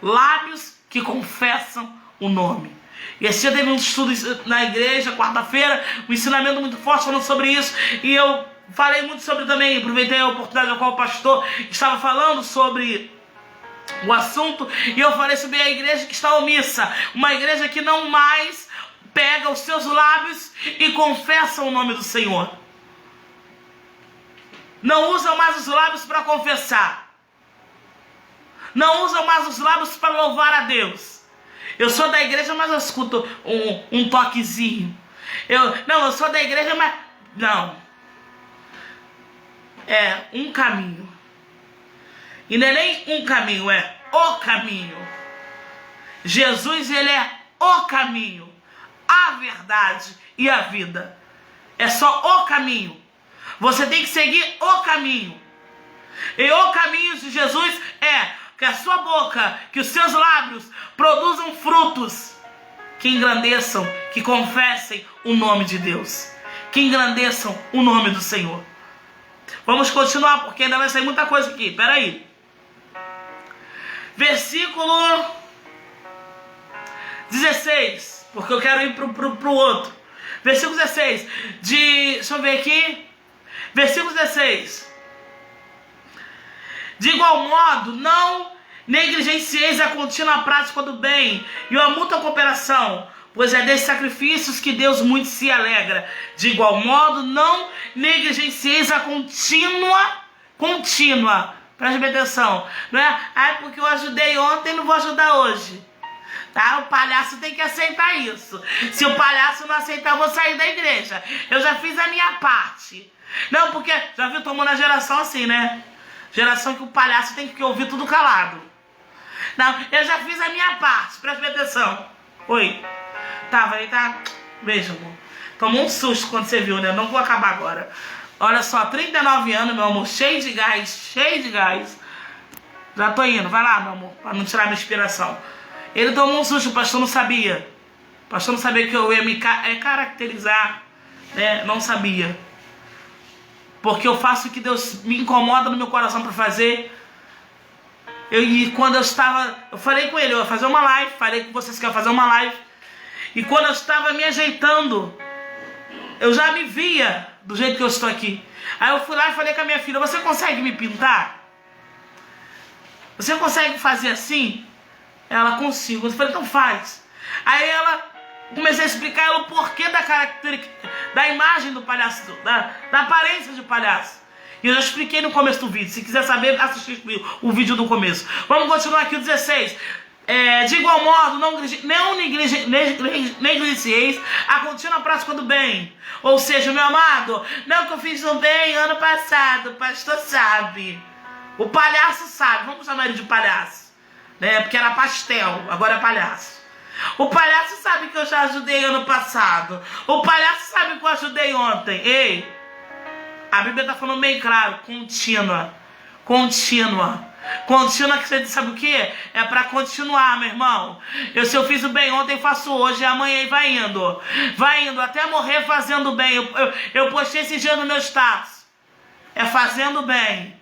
Lábios que confessam o nome. E esse dia teve um estudo na igreja, quarta-feira, um ensinamento muito forte falando sobre isso. E eu falei muito sobre também, aproveitei a oportunidade na qual o pastor estava falando sobre o assunto. E eu falei sobre a igreja que está omissa. Uma igreja que não mais pega os seus lábios e confessa o nome do Senhor. Não usam mais os lábios para confessar. Não usam mais os lábios para louvar a Deus. Eu sou da igreja, mas eu escuto um toquezinho. Eu sou da igreja, mas... Não. É um caminho. E não é nem um caminho, é o caminho. Jesus, ele é o caminho, a verdade e a vida. É só o caminho. Você tem que seguir o caminho. E o caminho de Jesus é que a sua boca, que os seus lábios produzam frutos que engrandeçam, que confessem o nome de Deus, que engrandeçam o nome do Senhor. Vamos continuar, porque ainda vai sair muita coisa aqui. Espera aí. Versículo 16, porque eu quero ir pro outro. Versículo 16, deixa eu ver aqui. Versículo 16. De igual modo, não negligencieis a contínua prática do bem e a mútua cooperação, pois é desses sacrifícios que Deus muito se alegra. De igual modo, não negligencieis a contínua, preste atenção, não é? Porque eu ajudei ontem, não vou ajudar hoje. Tá? O palhaço tem que aceitar isso. Se o palhaço não aceitar, eu vou sair da igreja. Eu já fiz a minha parte. Não, porque, já viu, tomou na geração assim, né? Geração que o palhaço tem que ouvir tudo calado. Não, eu já fiz a minha parte, preste atenção. Oi. Tava aí, tá? Beijo, amor. Tomou um susto quando você viu, né? Eu não vou acabar agora. Olha só, 39 anos, meu amor, cheio de gás. Já tô indo, vai lá, meu amor, pra não tirar minha inspiração. Ele tomou um susto, o pastor não sabia. O pastor não sabia que eu ia me caracterizar, né? Não sabia. Porque eu faço o que Deus me incomoda no meu coração para fazer. E quando eu falei com ele, eu ia fazer uma live, falei com vocês que eu ia fazer uma live. E quando eu estava me ajeitando, eu já me via do jeito que eu estou aqui. Aí eu fui lá e falei com a minha filha, você consegue me pintar? Você consegue fazer assim? Ela, consigo. Eu falei, então faz. Aí comecei a explicar ela o porquê da característica, da imagem do palhaço, da aparência de palhaço. E eu já expliquei no começo do vídeo. Se quiser saber, assistir o vídeo do começo. Vamos continuar aqui o 16. De igual modo, não negligencieis a contínua prática do bem. Ou seja, meu amado, não que eu fiz o bem ano passado, o pastor sabe. O palhaço sabe, vamos chamar ele de palhaço, né? Porque era pastel, agora é palhaço. O palhaço sabe que eu já ajudei ano passado. O palhaço sabe que eu ajudei ontem. Ei, a Bíblia está falando bem claro, contínua. Contínua que você sabe o que? É para continuar, meu irmão. Se eu fiz o bem ontem, faço hoje, amanhã e vai indo. Vai indo, até morrer fazendo bem. Eu postei esse dia no meu status. É fazendo bem.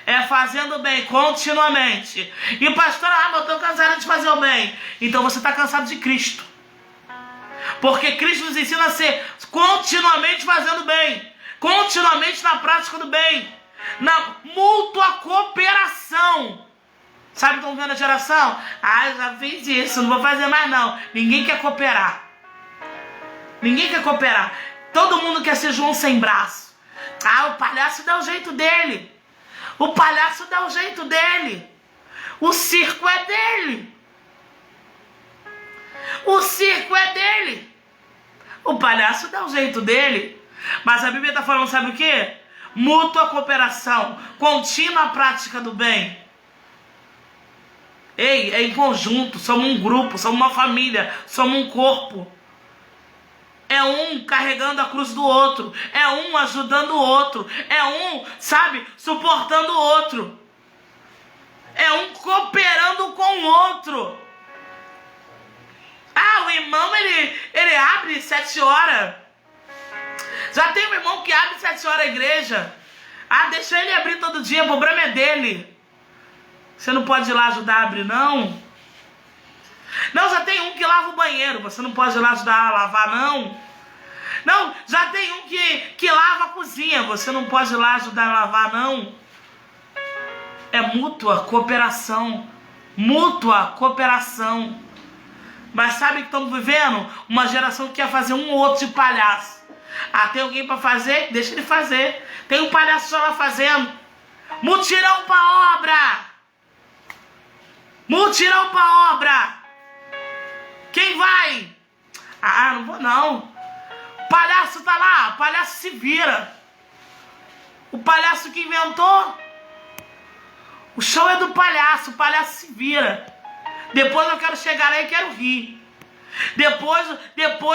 É fazendo bem, continuamente. E pastor, mas eu estou cansado de fazer o bem. Então você está cansado de Cristo. Porque Cristo nos ensina a ser continuamente fazendo bem. Continuamente na prática do bem. Na mútua cooperação. Sabe o que estão vendo a geração? Eu já fiz isso, não vou fazer mais não. Ninguém quer cooperar. Ninguém quer cooperar. Todo mundo quer ser João sem braço. O palhaço dá o jeito dele. O palhaço dá o jeito dele. O circo é dele. O circo é dele. O palhaço dá o jeito dele. Mas a Bíblia está falando, sabe o quê? Mútua cooperação, contínua prática do bem. Ei, é em conjunto, somos um grupo, somos uma família, somos um corpo. É um carregando a cruz do outro. É um ajudando o outro. É um, sabe, suportando o outro. É um cooperando com o outro. Ah, o irmão, ele abre 7 horas. Já tem um irmão que abre 7 horas a igreja. Ah, deixa ele abrir todo dia, o problema é dele. Você não pode ir lá ajudar a abrir, não? Não, já tem um que lava o banheiro. Você não pode ir lá ajudar a lavar, não? Não, já tem um que lava a cozinha. Você não pode ir lá ajudar a lavar, não? É mútua cooperação. Mútua cooperação. Mas sabe que estamos vivendo? Uma geração que quer fazer um ou outro de palhaço. Ah, tem alguém para fazer? Deixa ele fazer. Tem um palhaço só lá fazendo. Mutirão para obra. Mutirão para obra. Quem vai? Ah, não vou não. O palhaço tá lá. O palhaço se vira. O palhaço que inventou. O show é do palhaço. O palhaço se vira. Depois eu quero chegar lá e quero rir. Depois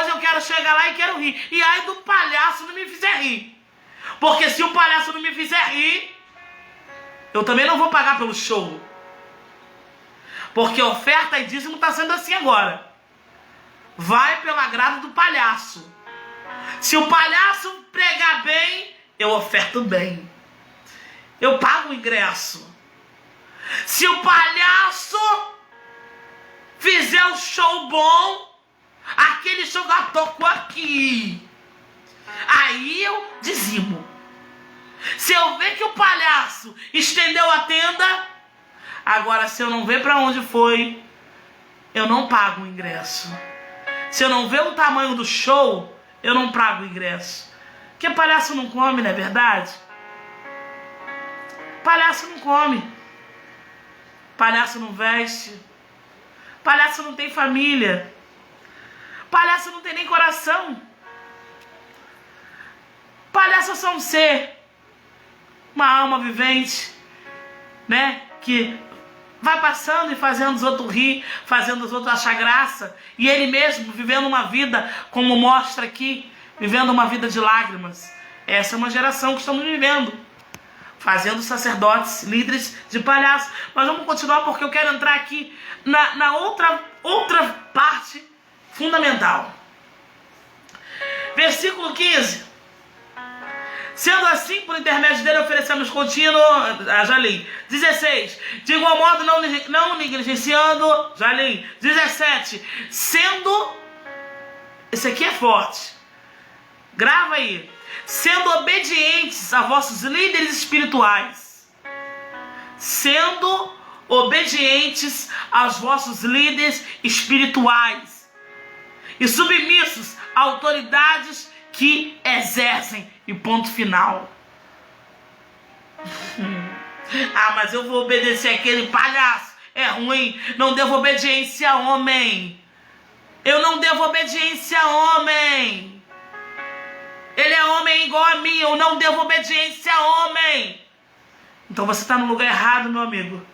eu quero chegar lá e quero rir. E aí do palhaço não me fizer rir. Porque se o palhaço não me fizer rir, eu também não vou pagar pelo show. Porque oferta e dízimo está sendo assim agora. Vai pelo agrado do palhaço. Se o palhaço pregar bem, eu oferto bem. Eu pago o ingresso. Se o palhaço fizer um show bom, aquele show que tocou aqui, aí eu dizimo. Se eu ver que o palhaço estendeu a tenda, agora se eu não ver para onde foi, eu não pago o ingresso. Se eu não ver o tamanho do show, eu não pago o ingresso. Porque palhaço não come, não é verdade? Palhaço não come. Palhaço não veste. Palhaço não tem família. Palhaço não tem nem coração. Palhaço é só um ser, uma alma vivente, né? Que vai passando e fazendo os outros rir, fazendo os outros achar graça. E ele mesmo vivendo uma vida, como mostra aqui, vivendo uma vida de lágrimas. Essa é uma geração que estamos vivendo. Fazendo sacerdotes, líderes de palhaço. Mas vamos continuar porque eu quero entrar aqui na outra parte fundamental. Versículo 15. Sendo assim, por intermédio dele oferecemos contínuo. Já li. 16. De igual modo, não negligenciando. Já li. 17. Sendo. Esse aqui é forte. Grava aí. Sendo obedientes a vossos líderes espirituais. Sendo obedientes aos vossos líderes espirituais. E submissos a autoridades que exercem. E ponto final. Ah, mas eu vou obedecer aquele palhaço. É ruim. Não devo obediência a homem. Eu não devo obediência a homem. Ele é homem igual a mim. Eu não devo obediência a homem. Então você está no lugar errado, meu amigo.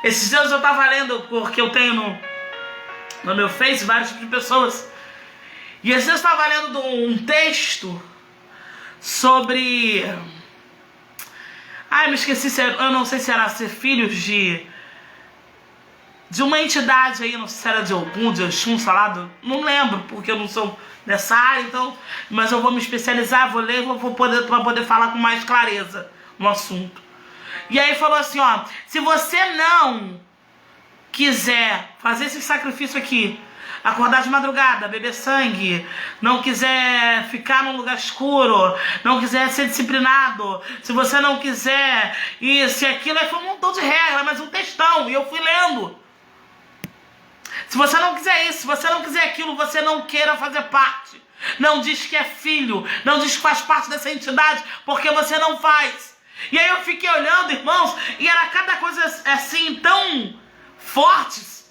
Esses dias eu estava lendo, porque eu tenho no meu Face vários tipos de pessoas. E esses dias eu estava lendo um texto sobre... Ai, me esqueci, eu não sei se era ser filhos de uma entidade aí, não sei se era de Ogum, de Oxum, salado, não lembro, porque eu não sou dessa área, então, mas eu vou me especializar, vou ler, vou poder falar com mais clareza no assunto. E aí falou assim, ó, se você não quiser fazer esse sacrifício aqui, acordar de madrugada, beber sangue, não quiser ficar num lugar escuro, não quiser ser disciplinado, se você não quiser isso e aquilo, aí foi um montão de regras, mas um textão, e eu fui lendo. Se você não quiser isso, se você não quiser aquilo, você não queira fazer parte. Não diz que é filho, não diz que faz parte dessa entidade, porque você não faz. E aí eu fiquei olhando, irmãos, e era cada coisa assim, tão fortes,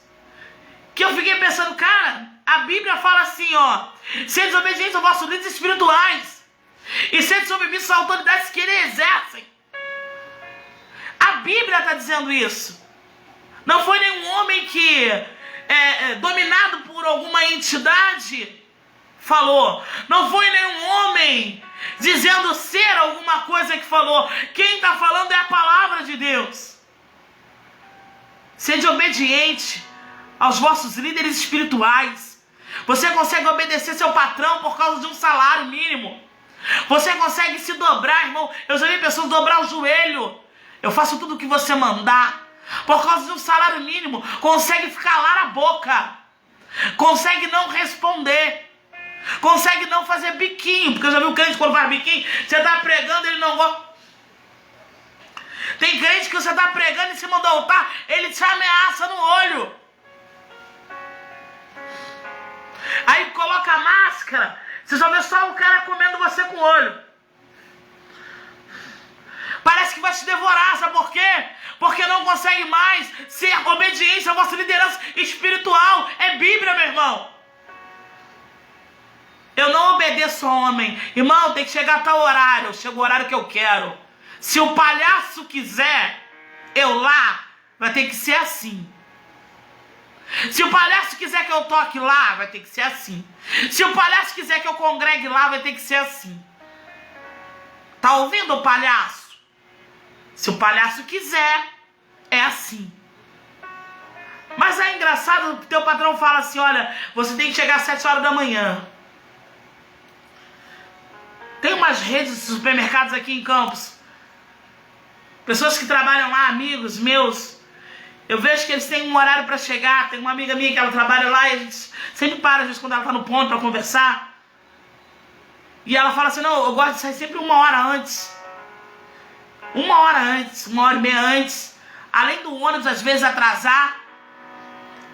que eu fiquei pensando, cara, a Bíblia fala assim, ó, sede obedientes aos vossos líderes espirituais e sede submissos às autoridades que ele exercem. A Bíblia está dizendo isso. Não foi nenhum homem que, dominado por alguma entidade, falou. Não foi nenhum homem dizendo ser alguma coisa que falou. Quem está falando é a palavra de Deus. Seja obediente aos vossos líderes espirituais. Você consegue obedecer seu patrão por causa de um salário mínimo. Você consegue se dobrar, irmão. Eu já vi pessoas dobrar o joelho. Eu faço tudo o que você mandar. Por causa de um salário mínimo. Consegue calar a boca. Consegue não responder. Consegue não fazer biquinho. Porque eu já vi o crente quando faz biquinho. Você está pregando, ele não gosta. Tem crente que você está pregando em cima do altar, ele te ameaça no olho. Aí coloca a máscara, você só vê só o cara comendo você com o olho. Parece que vai te devorar, sabe por quê? Porque não consegue mais ser obediência à vossa liderança espiritual. É Bíblia, meu irmão. Eu não obedeço a homem. Irmão, tem que chegar a tal horário. Eu chego o horário que eu quero. Se o palhaço quiser, eu lá, vai ter que ser assim. Se o palhaço quiser que eu toque lá, vai ter que ser assim. Se o palhaço quiser que eu congregue lá, vai ter que ser assim. Tá ouvindo o palhaço? Se o palhaço quiser, é assim. Mas é engraçado, teu patrão fala assim, olha, você tem que chegar às 7 horas da manhã. Tem umas redes de supermercados aqui em Campos. Pessoas que trabalham lá, amigos meus, eu vejo que eles têm um horário para chegar. Tem uma amiga minha que ela trabalha lá e a gente sempre para, às vezes, quando ela está no ponto para conversar. E ela fala assim, não, eu gosto de sair sempre 1 hora antes. 1 hora antes, 1h30 antes. Além do ônibus, às vezes, atrasar.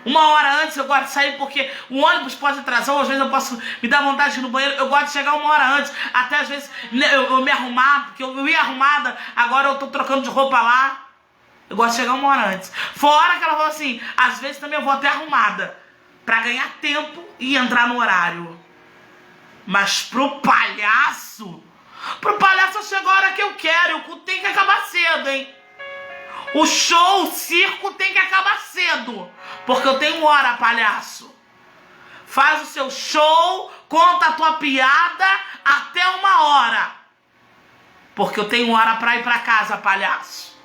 1 hora antes eu gosto de sair porque o ônibus pode atrasar, ou às vezes eu posso me dar vontade de ir no banheiro. Eu gosto de chegar 1 hora antes, até às vezes eu me arrumar, porque eu ia arrumada, agora eu tô trocando de roupa lá. Eu gosto de chegar 1 hora antes. Fora que ela falou assim, às vezes também eu vou até arrumada, pra ganhar tempo e entrar no horário. Mas pro palhaço eu chego a hora que eu quero, e o culto tem que acabar cedo, hein? O show, o circo tem que acabar cedo. Porque eu tenho hora, palhaço. Faz o seu show, conta a tua piada até 1 hora. Porque eu tenho hora pra ir pra casa, palhaço.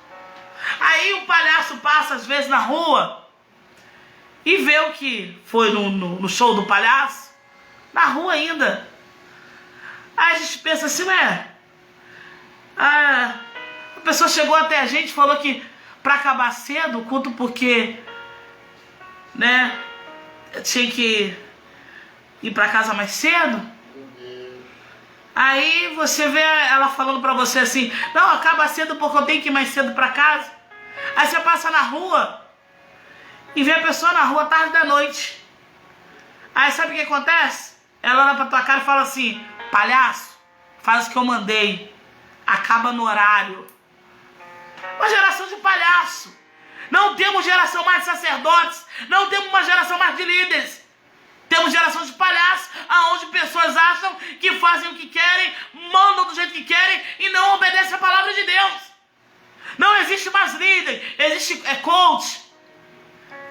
Aí o palhaço passa às vezes na rua e vê o que foi no show do palhaço. Na rua ainda. Aí a gente pensa assim, a pessoa chegou até a gente e falou que para acabar cedo o culto, porque, né, tinha que ir para casa mais cedo. Aí você vê ela falando para você assim, não, acaba cedo porque eu tenho que ir mais cedo para casa. Aí você passa na rua e vê a pessoa na rua tarde da noite. Aí sabe o que acontece? Ela olha pra tua cara e fala assim, palhaço, faz o que eu mandei, acaba no horário. Uma geração de palhaço. Não temos geração mais de sacerdotes. Não temos uma geração mais de líderes. Temos geração de palhaços, aonde pessoas acham que fazem o que querem, mandam do jeito que querem e não obedecem a palavra de Deus. Não existe mais líder. Existe coach.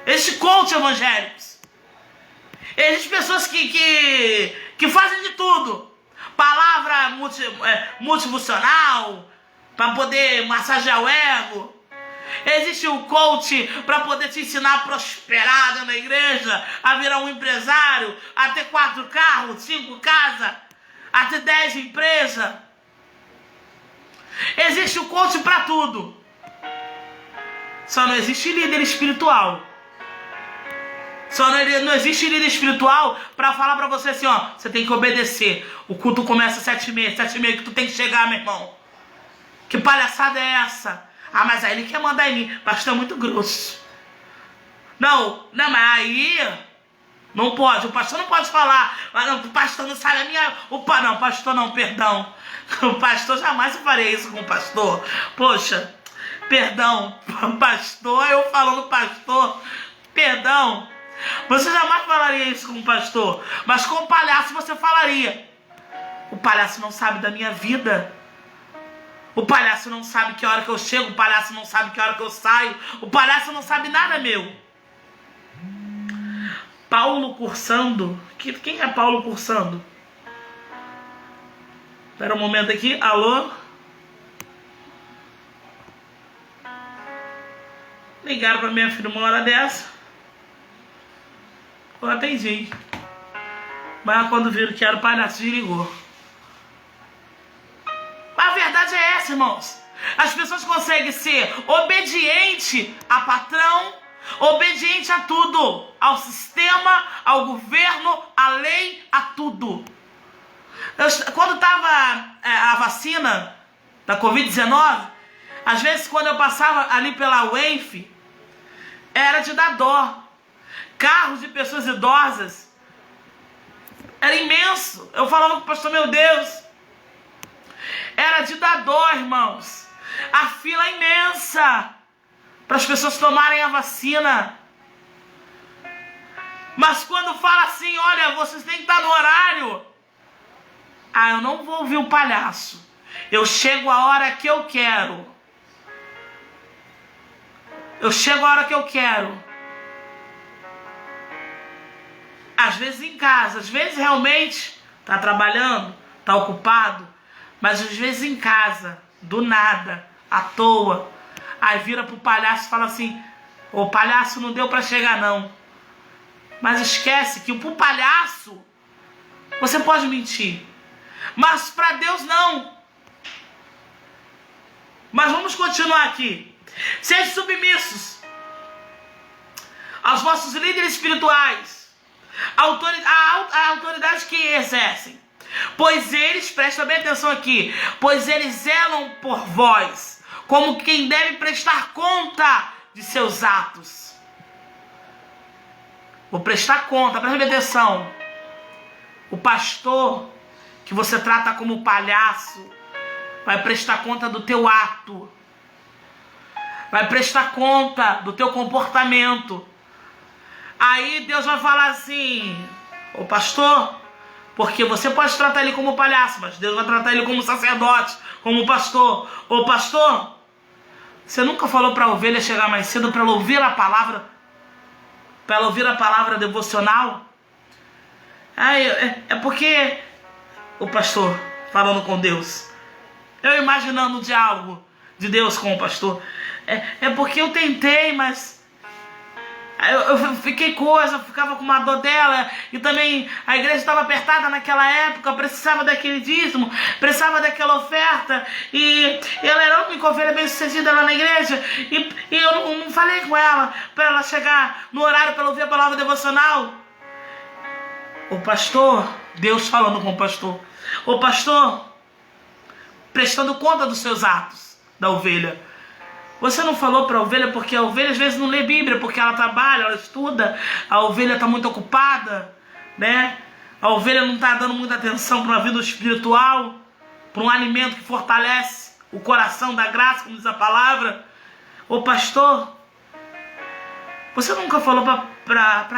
Existe coach evangélicos. Existem pessoas que fazem de tudo. Palavra multifuncional, para poder massagear o ego. Existe o coach para poder te ensinar a prosperar dentro da igreja, a virar um empresário, a ter 4 carros, 5 casas, a ter 10 empresas. Existe o coach para tudo. Só não existe líder espiritual. Só não existe líder espiritual para falar para você assim, ó, você tem que obedecer. O culto começa às 7h30, 7h30 que tu tem que chegar, meu irmão. Que palhaçada é essa? Ah, mas aí ele quer mandar em mim. Pastor é muito grosso. Não, mas aí não pode. O pastor não pode falar. Ah, não, o pastor não sabe a minha... Não, pastor não, perdão. O pastor, jamais eu farei isso com o pastor. Poxa, perdão. Pastor, eu falando pastor. Perdão. Você jamais falaria isso com o pastor. Mas com o palhaço você falaria. O palhaço não sabe da minha vida. O palhaço não sabe que hora que eu chego, o palhaço não sabe que hora que eu saio, o palhaço não sabe nada meu. Paulo Cursando. Quem é Paulo Cursando? Espera um momento aqui. Alô? Ligaram pra minha filha uma hora dessa. Eu atendi. Mas quando viram que era o palhaço, desligou. Mas a verdade é essa, irmãos. As pessoas conseguem ser obediente a patrão, obediente a tudo, ao sistema, ao governo, à lei, a tudo. Quando estava a vacina da Covid-19, às vezes quando eu passava ali pela UENF, era de dar dó. Carros de pessoas idosas, era imenso. Eu falava com o pastor, meu Deus, era de dar dó, irmãos. A fila é imensa para as pessoas tomarem a vacina. Mas quando fala assim, olha, vocês têm que estar no horário. Ah, eu não vou ouvir o palhaço. Eu chego a hora que eu quero. Eu chego a hora que eu quero. Às vezes em casa, às vezes realmente tá trabalhando, tá ocupado, mas às vezes em casa, do nada, à toa, aí vira pro palhaço e fala assim, ô palhaço, não deu pra chegar não. Mas esquece que pro palhaço você pode mentir, mas pra Deus não. Mas vamos continuar aqui. Sejam submissos aos vossos líderes espirituais, a autoridade que exercem, pois eles, presta bem atenção aqui, pois eles zelam por vós, como quem deve prestar conta de seus atos. Vou prestar conta, presta bem atenção. O pastor que você trata como palhaço vai prestar conta do teu ato, vai prestar conta do teu comportamento. Aí Deus vai falar assim, ô pastor, porque você pode tratar ele como palhaço, mas Deus vai tratar ele como sacerdote, como pastor. Ô pastor, você nunca falou para a ovelha chegar mais cedo para ela ouvir a palavra, para ela ouvir a palavra devocional? Aí, é porque o pastor falando com Deus, eu imaginando o diálogo de Deus com o pastor, é porque eu tentei, mas eu fiquei ficava com uma dor dela, e também a igreja estava apertada naquela época, precisava daquele dízimo, precisava daquela oferta, e ela era a única ovelha bem sucedida lá na igreja, e eu não falei com ela para ela chegar no horário para ela ouvir a palavra devocional. O pastor, Deus falando com o pastor, o pastor prestando conta dos seus atos da ovelha. Você não falou para a ovelha porque a ovelha às vezes não lê Bíblia, porque ela trabalha, ela estuda, a ovelha está muito ocupada, né? A ovelha não está dando muita atenção para uma vida espiritual, para um alimento que fortalece o coração da graça, como diz a palavra. Ô pastor, você nunca falou para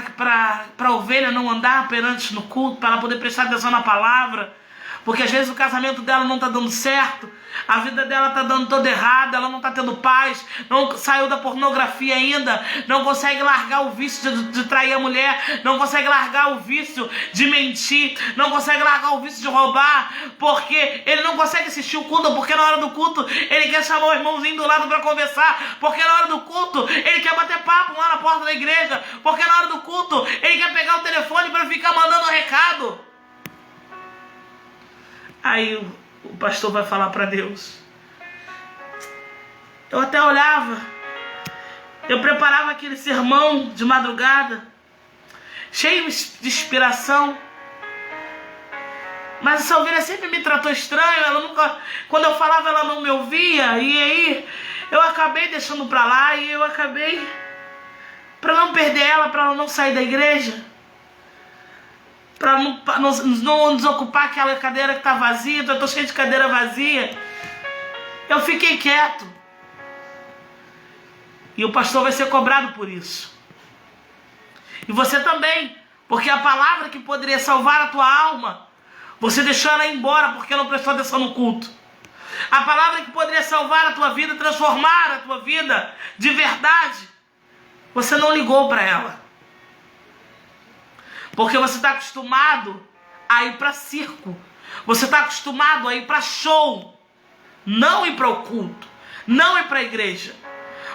a ovelha não andar perante no culto, para ela poder prestar atenção na palavra? Porque às vezes o casamento dela não está dando certo, a vida dela está dando toda errada, ela não está tendo paz, não saiu da pornografia ainda, não consegue largar o vício de trair a mulher, não consegue largar o vício de mentir, não consegue largar o vício de roubar, porque ele não consegue assistir o culto, porque na hora do culto ele quer chamar o irmãozinho do lado para conversar, porque na hora do culto ele quer bater papo lá na porta da igreja, porque na hora do culto ele quer pegar o telefone para ficar mandando recado. Aí o pastor vai falar para Deus. Eu até olhava, eu preparava aquele sermão de madrugada, cheio de inspiração, mas essa ovelha sempre me tratou estranho, ela nunca, quando eu falava ela não me ouvia, e aí eu acabei deixando para lá, e eu acabei, para não perder ela, para ela não sair da igreja, para não desocupar aquela cadeira que está vazia, eu estou cheio de cadeira vazia. Eu fiquei quieto. E o pastor vai ser cobrado por isso. E você também, porque a palavra que poderia salvar a tua alma, você deixou ela ir embora porque não prestou atenção no culto. A palavra que poderia salvar a tua vida, transformar a tua vida de verdade, você não ligou para ela. Porque você está acostumado a ir para circo. Você está acostumado a ir para show. Não ir para o culto. Não ir para a igreja.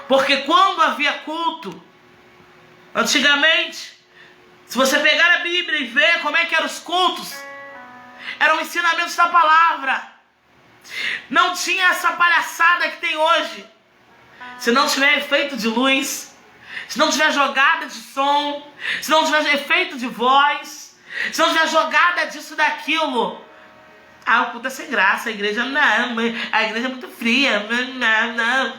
Porque quando havia culto, antigamente, se você pegar a Bíblia e ver como é que eram os cultos, eram ensinamentos da palavra. Não tinha essa palhaçada que tem hoje. Se não tiver efeito de luz, se não tiver jogada de som, se não tiver efeito de voz, se não tiver jogada disso, daquilo, o culto é sem graça, a igreja não, a igreja é muito fria, não.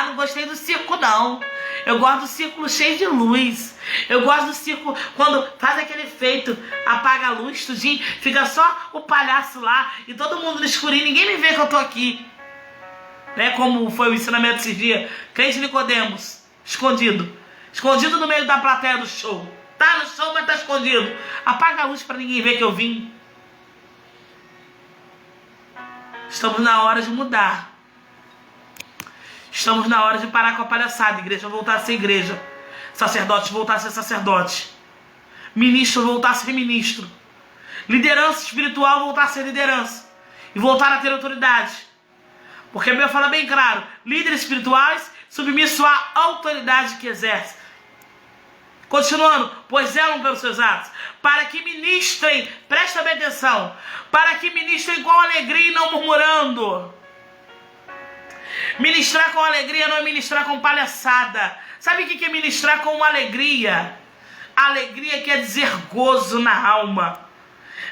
Não gostei do circo não. Eu gosto do círculo cheio de luz. Eu gosto do círculo quando faz aquele efeito, apaga a luz, tudinho, fica só o palhaço lá e todo mundo no escurinho, ninguém me vê que eu tô aqui. Né? Como foi o ensinamento esses dias, crente Nicodemos, escondido no meio da plateia do show. Tá no show, mas tá escondido. Apaga a luz para ninguém ver que eu vim. Estamos na hora de mudar. Estamos na hora de parar com a palhaçada. Igreja voltar a ser igreja. Sacerdote voltar a ser sacerdote. Ministro voltar a ser ministro. Liderança espiritual voltar a ser liderança. E voltar a ter autoridade. Porque a Bíblia fala bem claro. Líderes espirituais submissos à autoridade que exerce. Continuando. Pois zelam pelos seus atos. Para que ministrem. Presta bem atenção. Para que ministrem com alegria e não murmurando. Ministrar com alegria não é ministrar com palhaçada. Sabe o que é ministrar com alegria? Alegria quer dizer gozo na alma.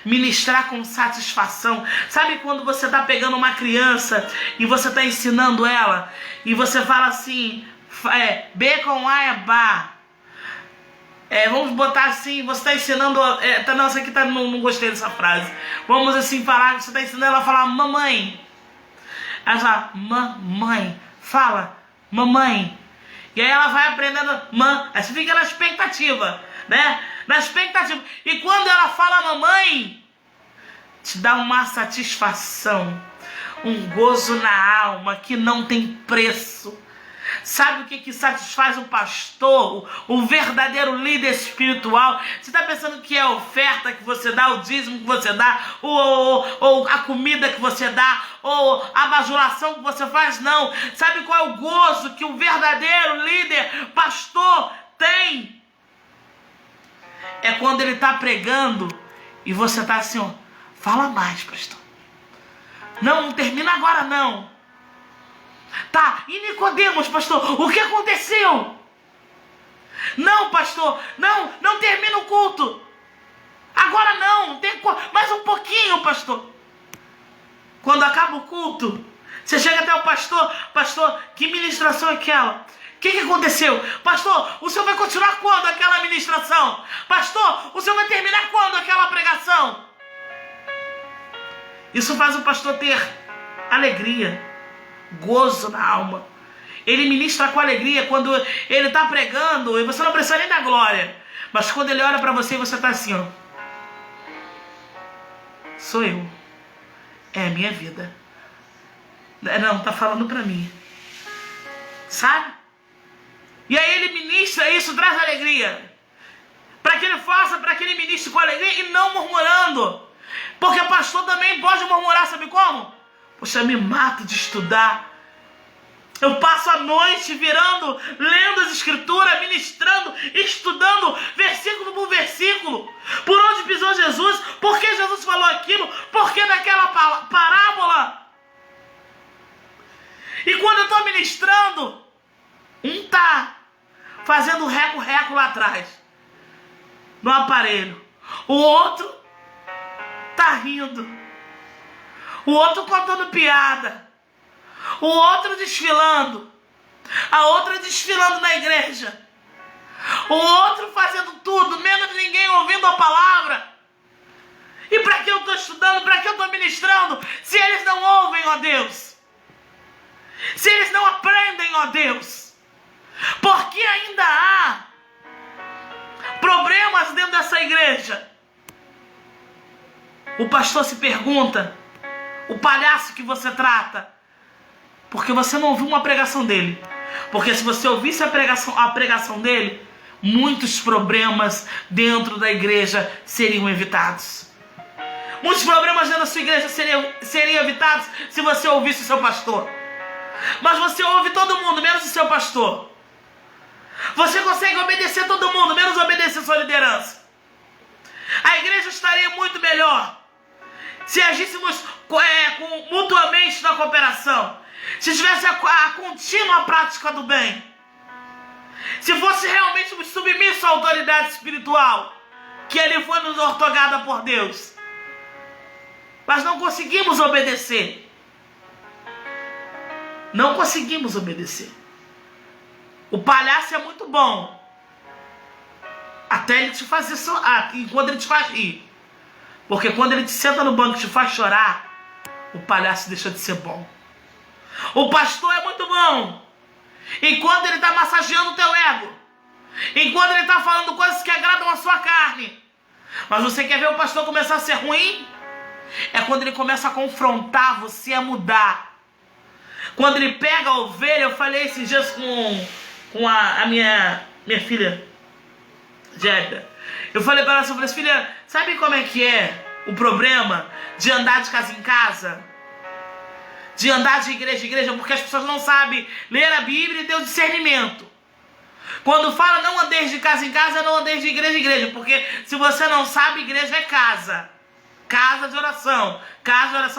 Ministrar com satisfação. Sabe quando você está pegando uma criança e você está ensinando ela e você fala assim, B com A é Bá. Vamos botar assim, você está ensinando... não, essa aqui não gostei dessa frase. Vamos assim falar, você está ensinando ela a falar mamãe. Ela fala, mamãe. Fala, mamãe. E aí ela vai aprendendo, aí você fica na expectativa, né? Na expectativa. E quando ela fala mamãe, te dá uma satisfação, um gozo na alma que não tem preço. Sabe o que satisfaz um pastor, um verdadeiro líder espiritual? Você está pensando que é a oferta que você dá, o dízimo que você dá, ou a comida que você dá, ou a bajulação que você faz? Não. Sabe qual é o gozo que um verdadeiro líder, pastor, tem? É quando ele está pregando e você está assim, ó, fala mais, pastor. Não termina agora não. Tá, e Nicodemos, pastor, o que aconteceu? Não, pastor, não termina o culto. Agora não, tem mais um pouquinho, pastor. Quando acaba o culto, você chega até o pastor, que ministração é aquela? O que aconteceu? Pastor, o senhor vai continuar quando aquela ministração? Pastor, o senhor vai terminar quando aquela pregação? Isso faz o pastor ter alegria, gozo na alma. Ele ministra com alegria quando ele está pregando e você não precisa nem da glória. Mas quando ele olha para você, você está assim, ó. Sou eu. É a minha vida. Não, está falando para mim. Sabe? E aí ele ministra isso, traz alegria. Para que ele faça, para que ele ministre com alegria e não murmurando. Porque pastor também pode murmurar, sabe como? Poxa, me mato de estudar. Eu passo a noite lendo as escrituras, ministrando, estudando, versículo por versículo. Por onde pisou Jesus? Por que Jesus falou aquilo? Por que naquela parábola? E quando eu estou ministrando, um tá fazendo reco-reco lá atrás, no aparelho. O outro tá rindo. O outro contando piada. O outro desfilando. A outra desfilando na igreja. O outro fazendo tudo, menos ninguém ouvindo a palavra. E para que eu estou estudando? Para que eu estou ministrando? Se eles não ouvem, ó Deus. Se eles não aprendem, ó Deus. Porque ainda há problemas dentro dessa igreja. O pastor se pergunta, o palhaço que você trata, porque você não ouviu uma pregação dele. Porque se você ouvisse a pregação dele, muitos problemas dentro da igreja seriam evitados. Muitos problemas dentro da sua igreja seriam evitados se você ouvisse o seu pastor. Mas você ouve todo mundo, menos o seu pastor. Você consegue obedecer todo mundo, menos obedecer sua liderança. A igreja estaria muito melhor se agíssemos mutuamente na cooperação. Se tivesse a contínua prática do bem. Se fosse realmente submisso à autoridade espiritual que ele foi nos outorgada por Deus. Mas não conseguimos obedecer. Não conseguimos obedecer. O palhaço é muito bom. Até ele te fazer enquanto ele te faz rir. Porque quando ele te senta no banco e te faz chorar, o palhaço deixa de ser bom. O pastor é muito bom. Enquanto ele está massageando o teu ego. Enquanto ele está falando coisas que agradam a sua carne. Mas você quer ver o pastor começar a ser ruim? É quando ele começa a confrontar você a mudar. Quando ele pega a ovelha, eu falei esses dias com a minha filha, Jéssica. Eu falei para ela, eu falei, filha, sabe como é que é o problema de andar de casa em casa? De andar de igreja em igreja, porque as pessoas não sabem ler a Bíblia e ter o discernimento. Quando fala não andeis de casa em casa, não andeis de igreja em igreja, porque se você não sabe, igreja é casa. Casa de oração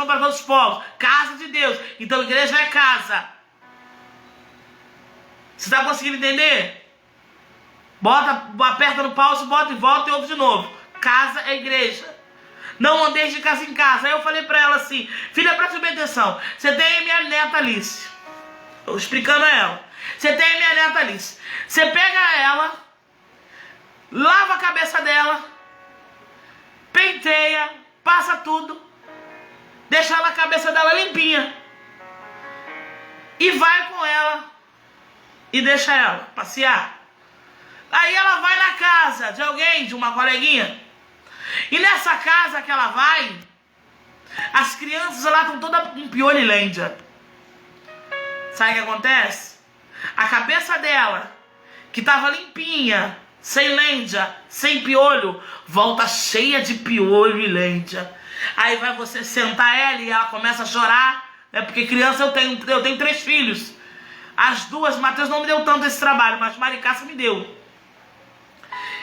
para todos os povos, casa de Deus. Então igreja é casa. Você está conseguindo entender? Aperta no pause, bota e volta e ouve de novo. Casa é igreja. Não andeis de casa em casa. Aí eu falei para ela assim, filha, preste bem atenção. Você tem a minha neta Alice. Estou explicando a ela. Você tem a minha neta Alice. Você pega ela, lava a cabeça dela, penteia, passa tudo, deixa ela a cabeça dela limpinha e vai com ela e deixa ela passear. Aí ela vai na casa de alguém, de uma coleguinha, e nessa casa que ela vai, as crianças lá estão todas com piolilândia. Sabe o que acontece? A cabeça dela, que estava limpinha, sem lêndia, sem piolho, volta cheia de piolho e lêndia. Aí vai você sentar ela e ela começa a chorar, né? Porque criança eu tenho 3 filhos. As 2, Mateus não me deu tanto esse trabalho, mas Maricaça me deu.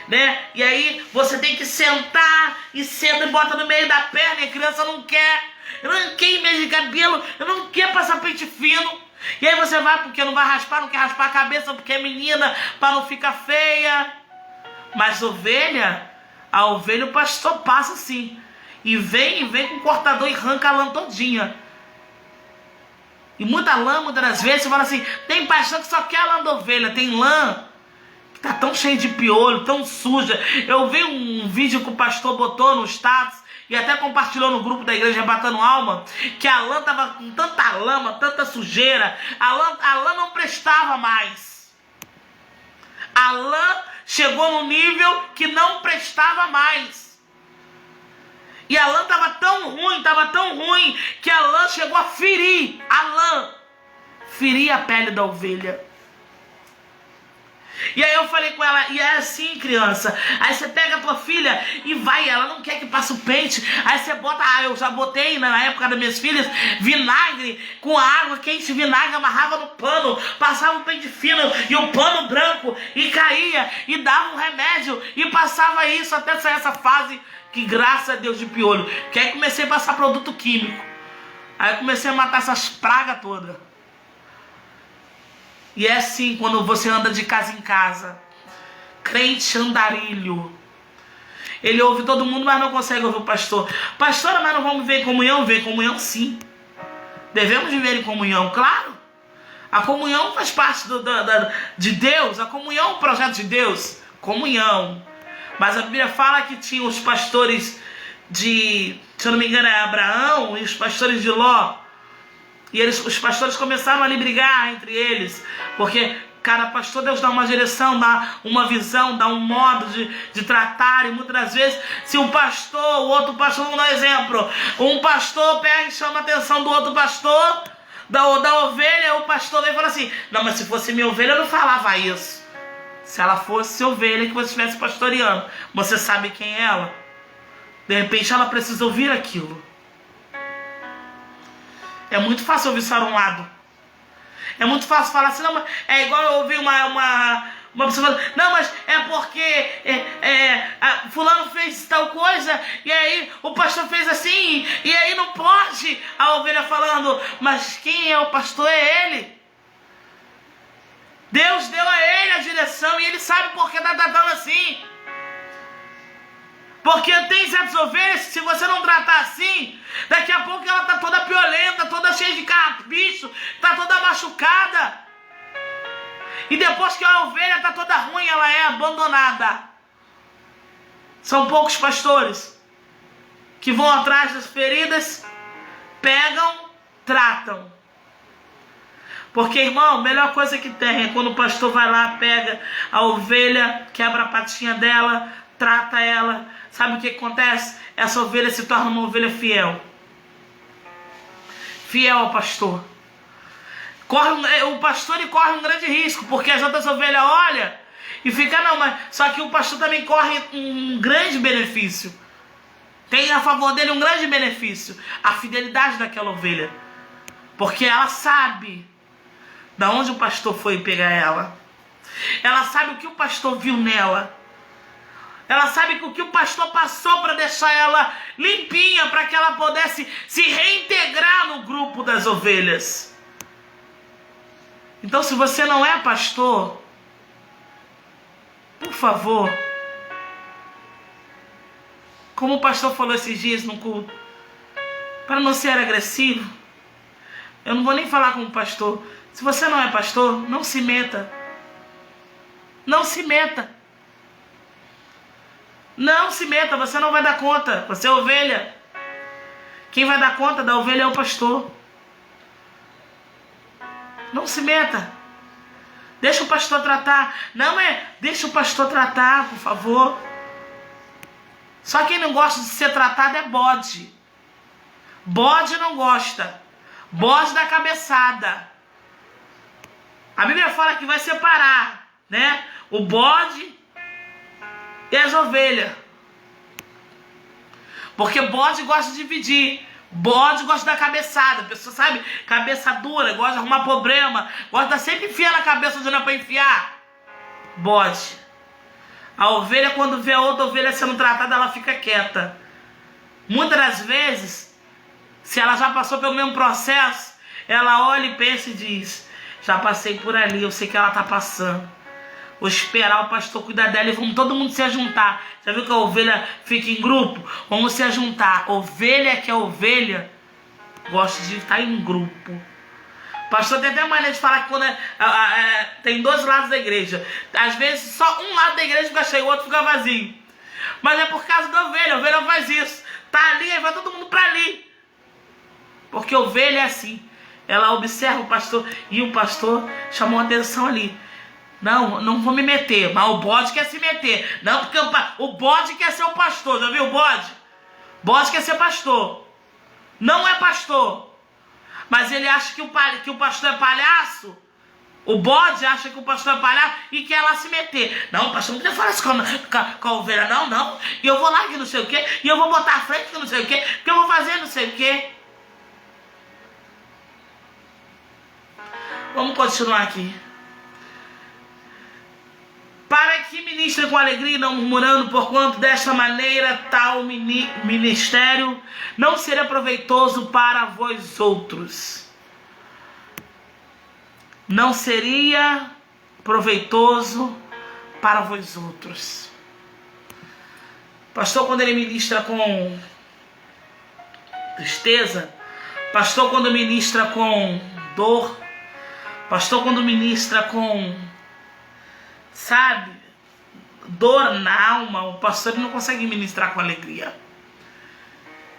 Né? E aí você tem que sentar e senta e bota no meio da perna e a criança não quer. Eu não quero meio de cabelo, eu não quero passar pente fino. E aí você vai porque não vai raspar, não quer raspar a cabeça porque é menina, para não ficar feia. Mas a ovelha o pastor passa assim. E vem com o cortador e arranca a lã todinha. E muita lã, muitas das vezes, você fala assim, tem pastor que só quer a lã da ovelha, tem lã que tá tão cheia de piolho, tão suja. Eu vi um vídeo que o pastor botou no status e até compartilhou no grupo da igreja Batando Alma, que a lã tava com tanta lama, tanta sujeira, a lã não prestava mais. A lã chegou no nível que não prestava mais. E a lã estava tão ruim, que a lã chegou a ferir a pele da ovelha. E aí eu falei com ela, e é assim, criança. Aí você pega a tua filha e vai, ela não quer que passe o pente. Aí você bota, eu já botei na época das minhas filhas, vinagre com água quente, vinagre, amarrava no pano, passava o pente fino e o pano branco, e caía, e dava um remédio, e passava isso até sair essa fase, que graças a Deus de piolho. Que aí comecei a passar produto químico. Aí comecei a matar essas pragas todas. E é assim quando você anda de casa em casa. Crente andarilho. Ele ouve todo mundo, mas não consegue ouvir o pastor. Pastora, mas não vamos viver em comunhão? Viver em comunhão, sim. Devemos viver em comunhão, claro. A comunhão faz parte de Deus. A comunhão é um projeto de Deus. Comunhão. Mas a Bíblia fala que tinha os pastores se eu não me engano é Abraão, e os pastores de Ló. E os pastores começaram a ali brigar entre eles, porque cada pastor, Deus dá uma direção, dá uma visão, dá um modo de tratar. E muitas das vezes, se o outro pastor, vamos dar um exemplo, um pastor pega e chama a atenção do outro pastor, da ovelha, o pastor vem e fala assim, não, mas se fosse minha ovelha eu não falava isso. Se ela fosse ovelha que você estivesse pastoreando, você sabe quem é ela? De repente ela precisa ouvir aquilo. É muito fácil ouvir só um lado. É muito fácil falar assim, não, mas é igual eu ouvir uma pessoa falando, não, mas é porque fulano fez tal coisa, e aí o pastor fez assim, e aí não pode. A ovelha falando, mas quem é o pastor? É ele. Deus deu a ele a direção e ele sabe por que está tratando assim. Porque tem certas ovelhas que se você não tratar assim, daqui a pouco ela está toda piolenta, toda cheia de carrapicho, está toda machucada. E depois que a ovelha está toda ruim, ela é abandonada. São poucos pastores que vão atrás das feridas, pegam, tratam. Porque, irmão, a melhor coisa que tem é quando o pastor vai lá, pega a ovelha, quebra a patinha dela, trata ela. Sabe o que acontece? Essa ovelha se torna uma ovelha fiel. Fiel ao pastor. O pastor corre um grande risco, porque as outras ovelhas olham e ficam, não, mas só que o pastor também corre um grande benefício. Tem a favor dele um grande benefício, a fidelidade daquela ovelha. Porque ela sabe da onde o pastor foi pegar ela. Ela sabe o que o pastor viu nela. Ela sabe que o que o pastor passou para deixar ela limpinha, para que ela pudesse se reintegrar no grupo das ovelhas. Então, se você não é pastor, por favor, como o pastor falou esses dias no culto, para não ser agressivo, eu não vou nem falar com o pastor. Se você não é pastor, não se meta. Não se meta. Não se meta, você não vai dar conta. Você é ovelha. Quem vai dar conta da ovelha é o pastor. Não se meta. Deixa o pastor tratar. Não deixa o pastor tratar, por favor. Só quem não gosta de ser tratado é bode. Bode não gosta. Bode dá cabeçada. A Bíblia fala que vai separar, né? O bode e as ovelhas. Porque bode gosta de dividir. Bode gosta da cabeçada. A pessoa, sabe? Cabeça dura, gosta de arrumar problema. Gosta de sempre enfiar na cabeça onde não é para enfiar. Bode. A ovelha, quando vê a outra ovelha sendo tratada, ela fica quieta. Muitas das vezes, se ela já passou pelo mesmo processo, ela olha e pensa e diz, já passei por ali, eu sei que ela está passando. Vou esperar o pastor cuidar dela e vamos todo mundo se ajuntar. Já viu que a ovelha fica em grupo? Vamos se ajuntar. Ovelha que é ovelha, gosta de estar em grupo. O pastor tem até maneira de falar que quando tem dois lados da igreja. Às vezes só um lado da igreja fica cheio, o outro fica vazio. Mas é por causa da ovelha. A ovelha faz isso. Tá ali, aí vai todo mundo para ali. Porque a ovelha é assim. Ela observa o pastor e o pastor chamou a atenção ali. Não vou me meter, mas o bode quer se meter. Não, porque o bode quer ser o pastor, já viu o bode? Bode quer ser pastor. Não é pastor. Mas ele acha que o pastor é palhaço. O bode acha que o pastor é palhaço e quer lá se meter. Não, o pastor não pode falar isso com a ovelha, não. E eu vou lá que não sei o quê. E eu vou botar à frente que não sei o quê. Porque eu vou fazer não sei o quê. Vamos continuar aqui. Para que ministrem com alegria e não murmurando, porquanto desta maneira tal ministério não será proveitoso para vós outros. Não seria proveitoso para vós outros. Pastor, quando ele ministra com tristeza, pastor, quando ministra com dor, pastor, quando ministra com, sabe, dor na alma, o pastor não consegue ministrar com alegria.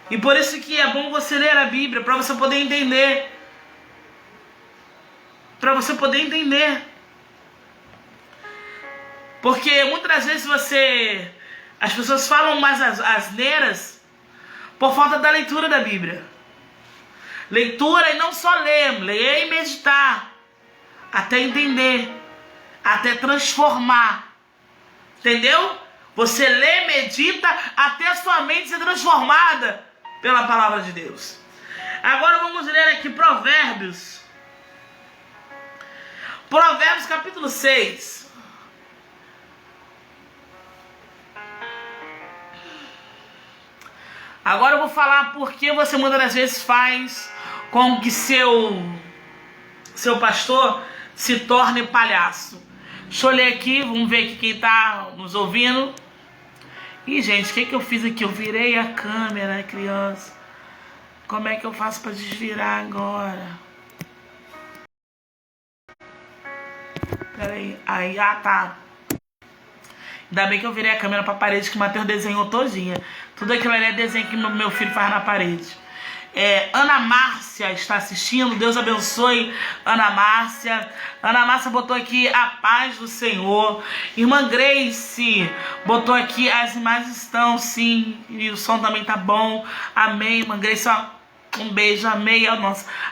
E por isso que é bom você ler a Bíblia, para você poder entender. Para você poder entender. Porque muitas das vezes as pessoas falam mais asneiras por falta da leitura da Bíblia. Leitura e não só ler e meditar. Até entender. até transformar. Entendeu? Você lê, medita, até a sua mente ser transformada pela palavra de Deus. Agora vamos ler aqui Provérbios. Provérbios capítulo 6. Agora eu vou falar por que você muitas das vezes faz com que seu pastor se torne palhaço. Deixa eu ler aqui, vamos ver aqui quem está nos ouvindo. Ih, gente, o que eu fiz aqui? Eu virei a câmera, criança. Como é que eu faço para desvirar agora? Peraí, aí, tá. Ainda bem que eu virei a câmera pra parede que o Matheus desenhou todinha. Tudo aquilo ali é desenho que meu filho faz na parede. Ana Márcia está assistindo. Deus abençoe, Ana Márcia. Ana Márcia botou aqui a paz do Senhor. Irmã Grace botou aqui as imagens estão, sim. E o som também tá bom. Amém, irmã Grace, ó. Um beijo, amei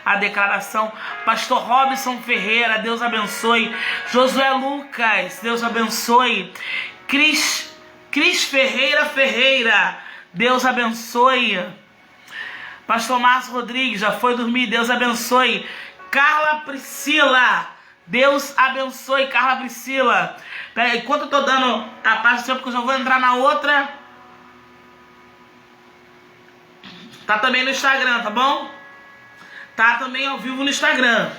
a declaração. Pastor Robson Ferreira, Deus abençoe. Josué Lucas, Deus abençoe. Cris Ferreira, Deus abençoe. Pastor Márcio Rodrigues, já foi dormir, Deus abençoe. Carla Priscila, Deus abençoe, Carla Priscila. Peraí, enquanto eu tô dando a paz do Senhor, porque eu já vou entrar na outra. Tá também no Instagram, tá bom? Tá também ao vivo no Instagram.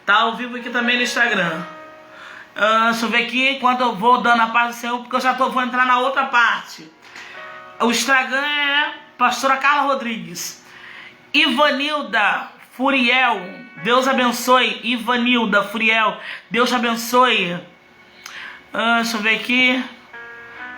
Tá ao vivo aqui também no Instagram. Deixa eu ver aqui enquanto eu vou dando a paz do Senhor, porque eu já vou entrar na outra parte. O Instagram é Pastora Carla Rodrigues. Ivanilda Furiel, Deus abençoe. Ivanilda Furiel, Deus abençoe. Deixa eu ver aqui.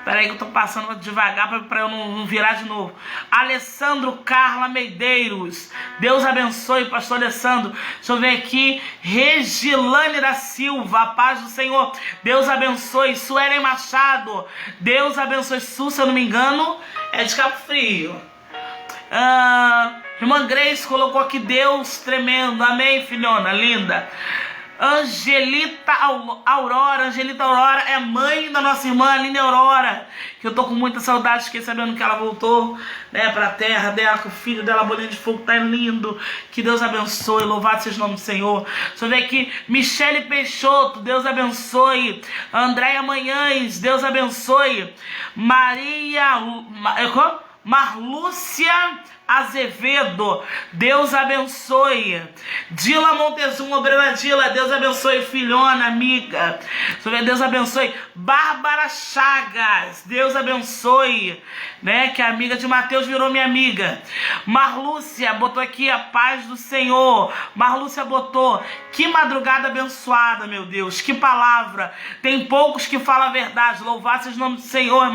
Peraí que eu tô passando devagar pra eu não virar de novo. Alessandro Carla Medeiros, Deus abençoe, pastor Alessandro. Deixa eu ver aqui. Regilane da Silva, a paz do Senhor, Deus abençoe. Suelen Machado, Deus abençoe. Su, se eu não me engano, é de Cabo Frio. Irmã Grace colocou aqui Deus tremendo. Amém, filhona, linda. Angelita Aurora é mãe da nossa irmã Aline Aurora, que eu tô com muita saudade, fiquei sabendo que ela voltou, né, pra terra dela, que o filho dela, Bolinha de Fogo, tá lindo, que Deus abençoe, louvado seja o nome do Senhor. Deixa eu ver aqui, Michele Peixoto, Deus abençoe. Andréia Manhães, Deus abençoe. Marlúcia Azevedo, Deus abençoe. Dila Montezuma, obreira Dila, Deus abençoe. Filhona, amiga, Deus abençoe. Bárbara Chagas, Deus abençoe, né, que a amiga de Mateus virou minha amiga. Marlúcia botou aqui a paz do Senhor. Marlúcia botou, que madrugada abençoada, meu Deus, que palavra. Tem poucos que falam a verdade, louvado seja o nome do Senhor.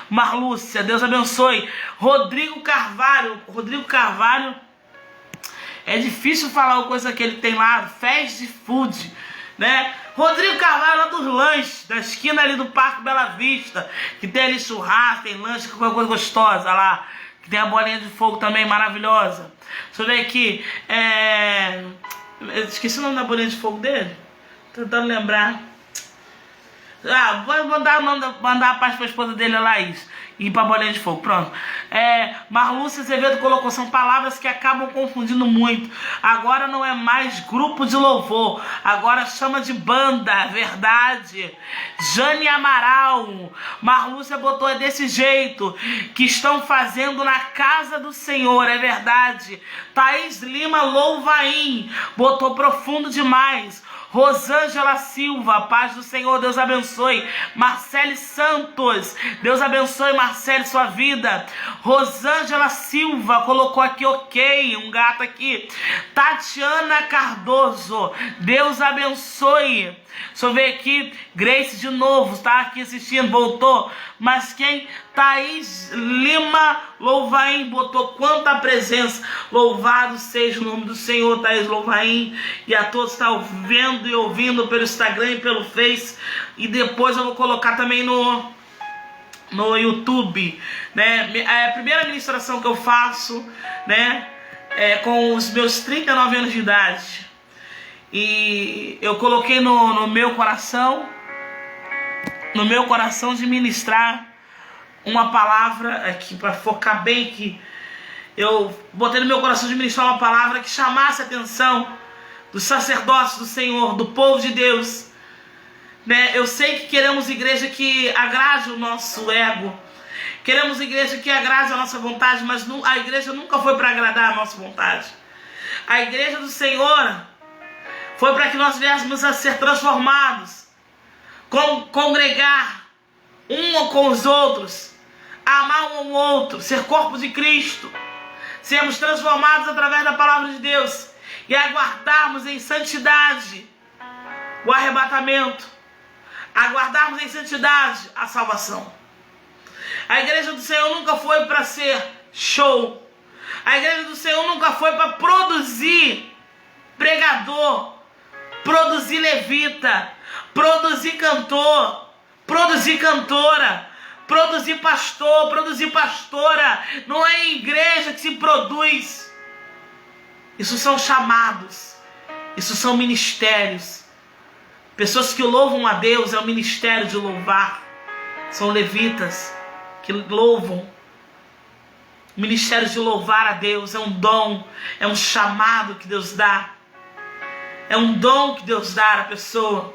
Marlúcia, Deus abençoe. Rodrigo Carvalho, é difícil falar uma coisa que ele tem lá, fast food, né? Rodrigo Carvalho, lá dos lanches, da esquina ali do Parque Bela Vista, que tem ali churrasco, tem lanche, qualquer coisa gostosa lá, que tem a bolinha de fogo também, maravilhosa. Deixa eu ver aqui, esqueci o nome da bolinha de fogo dele, tentando lembrar. Vou mandar a paz para a esposa dele, a Laís, e para a bolinha de fogo, pronto. Marlúcia Azevedo colocou, são palavras que acabam confundindo muito. Agora não é mais grupo de louvor, agora chama de banda, verdade. Jane Amaral, Marlúcia botou, é desse jeito que estão fazendo na casa do Senhor, é verdade. Thaís Lima Louvaim botou, profundo demais. Rosângela Silva, paz do Senhor, Deus abençoe. Marcele Santos, Deus abençoe, Marcele, sua vida. Rosângela Silva colocou aqui, ok, um gato aqui. Tatiana Cardoso, Deus abençoe. Deixa eu ver aqui, Grace de novo, está aqui assistindo, voltou. Mas quem? Thaís Lima Louvaim botou, quanta presença. Louvado seja o nome do Senhor, Thaís Louvaim. E a todos que estão vendo e ouvindo pelo Instagram e pelo Face. E depois eu vou colocar também no YouTube, né? É a primeira ministração que eu faço, né? Com os meus 39 anos de idade. E eu coloquei no meu coração de ministrar uma palavra aqui, para focar bem aqui. Eu botei no meu coração de ministrar uma palavra que chamasse a atenção dos sacerdotes do Senhor, do povo de Deus. Né? Eu sei que queremos igreja que agrade o nosso ego. Queremos igreja que agrade a nossa vontade, mas a igreja nunca foi para agradar a nossa vontade. A igreja do Senhor foi para que nós viéssemos a ser transformados, congregar um com os outros, amar um ao outro, ser corpo de Cristo, sermos transformados através da palavra de Deus e aguardarmos em santidade o arrebatamento, aguardarmos em santidade a salvação. A igreja do Senhor nunca foi para ser show. A igreja do Senhor nunca foi para produzir pregador, produzir levita, produzir cantor, produzir cantora, produzir pastor, produzir pastora. Não é em igreja que se produz. Isso são chamados, isso são ministérios. Pessoas que louvam a Deus, é o ministério de louvar. São levitas que louvam. O ministério de louvar a Deus é um dom, é um chamado que Deus dá. É um dom que Deus dá à pessoa.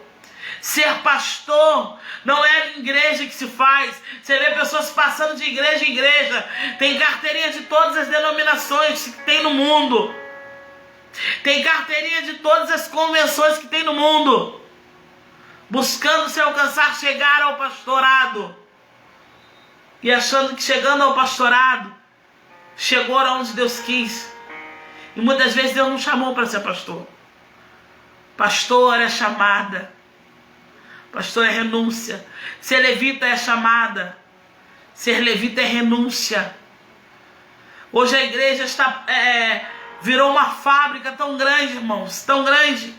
Ser pastor não é em igreja que se faz. Você vê pessoas passando de igreja em igreja. Tem carteirinha de todas as denominações que tem no mundo. Tem carteirinha de todas as convenções que tem no mundo. Buscando se alcançar, chegar ao pastorado. E achando que chegando ao pastorado, chegou aonde Deus quis. E muitas vezes Deus não chamou para ser pastor. Pastor é chamada. Pastor é renúncia. Ser levita é chamada. Ser levita é renúncia. Hoje a igreja virou uma fábrica tão grande, irmãos. Tão grande.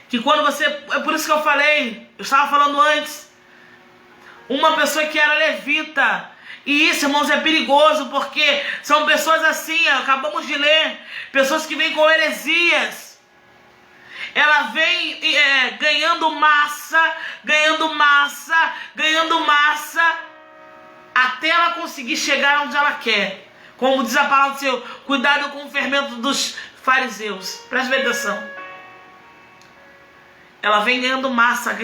Que quando você... É por isso que eu falei. Eu estava falando antes. Uma pessoa que era levita. E isso, irmãos, é perigoso. Porque são pessoas assim. Acabamos de ler. Pessoas que vêm com heresias. Ela vem ganhando massa, até ela conseguir chegar onde ela quer. Como diz a palavra do Senhor, cuidado com o fermento dos fariseus. Preste bem atenção. Ela vem ganhando massa,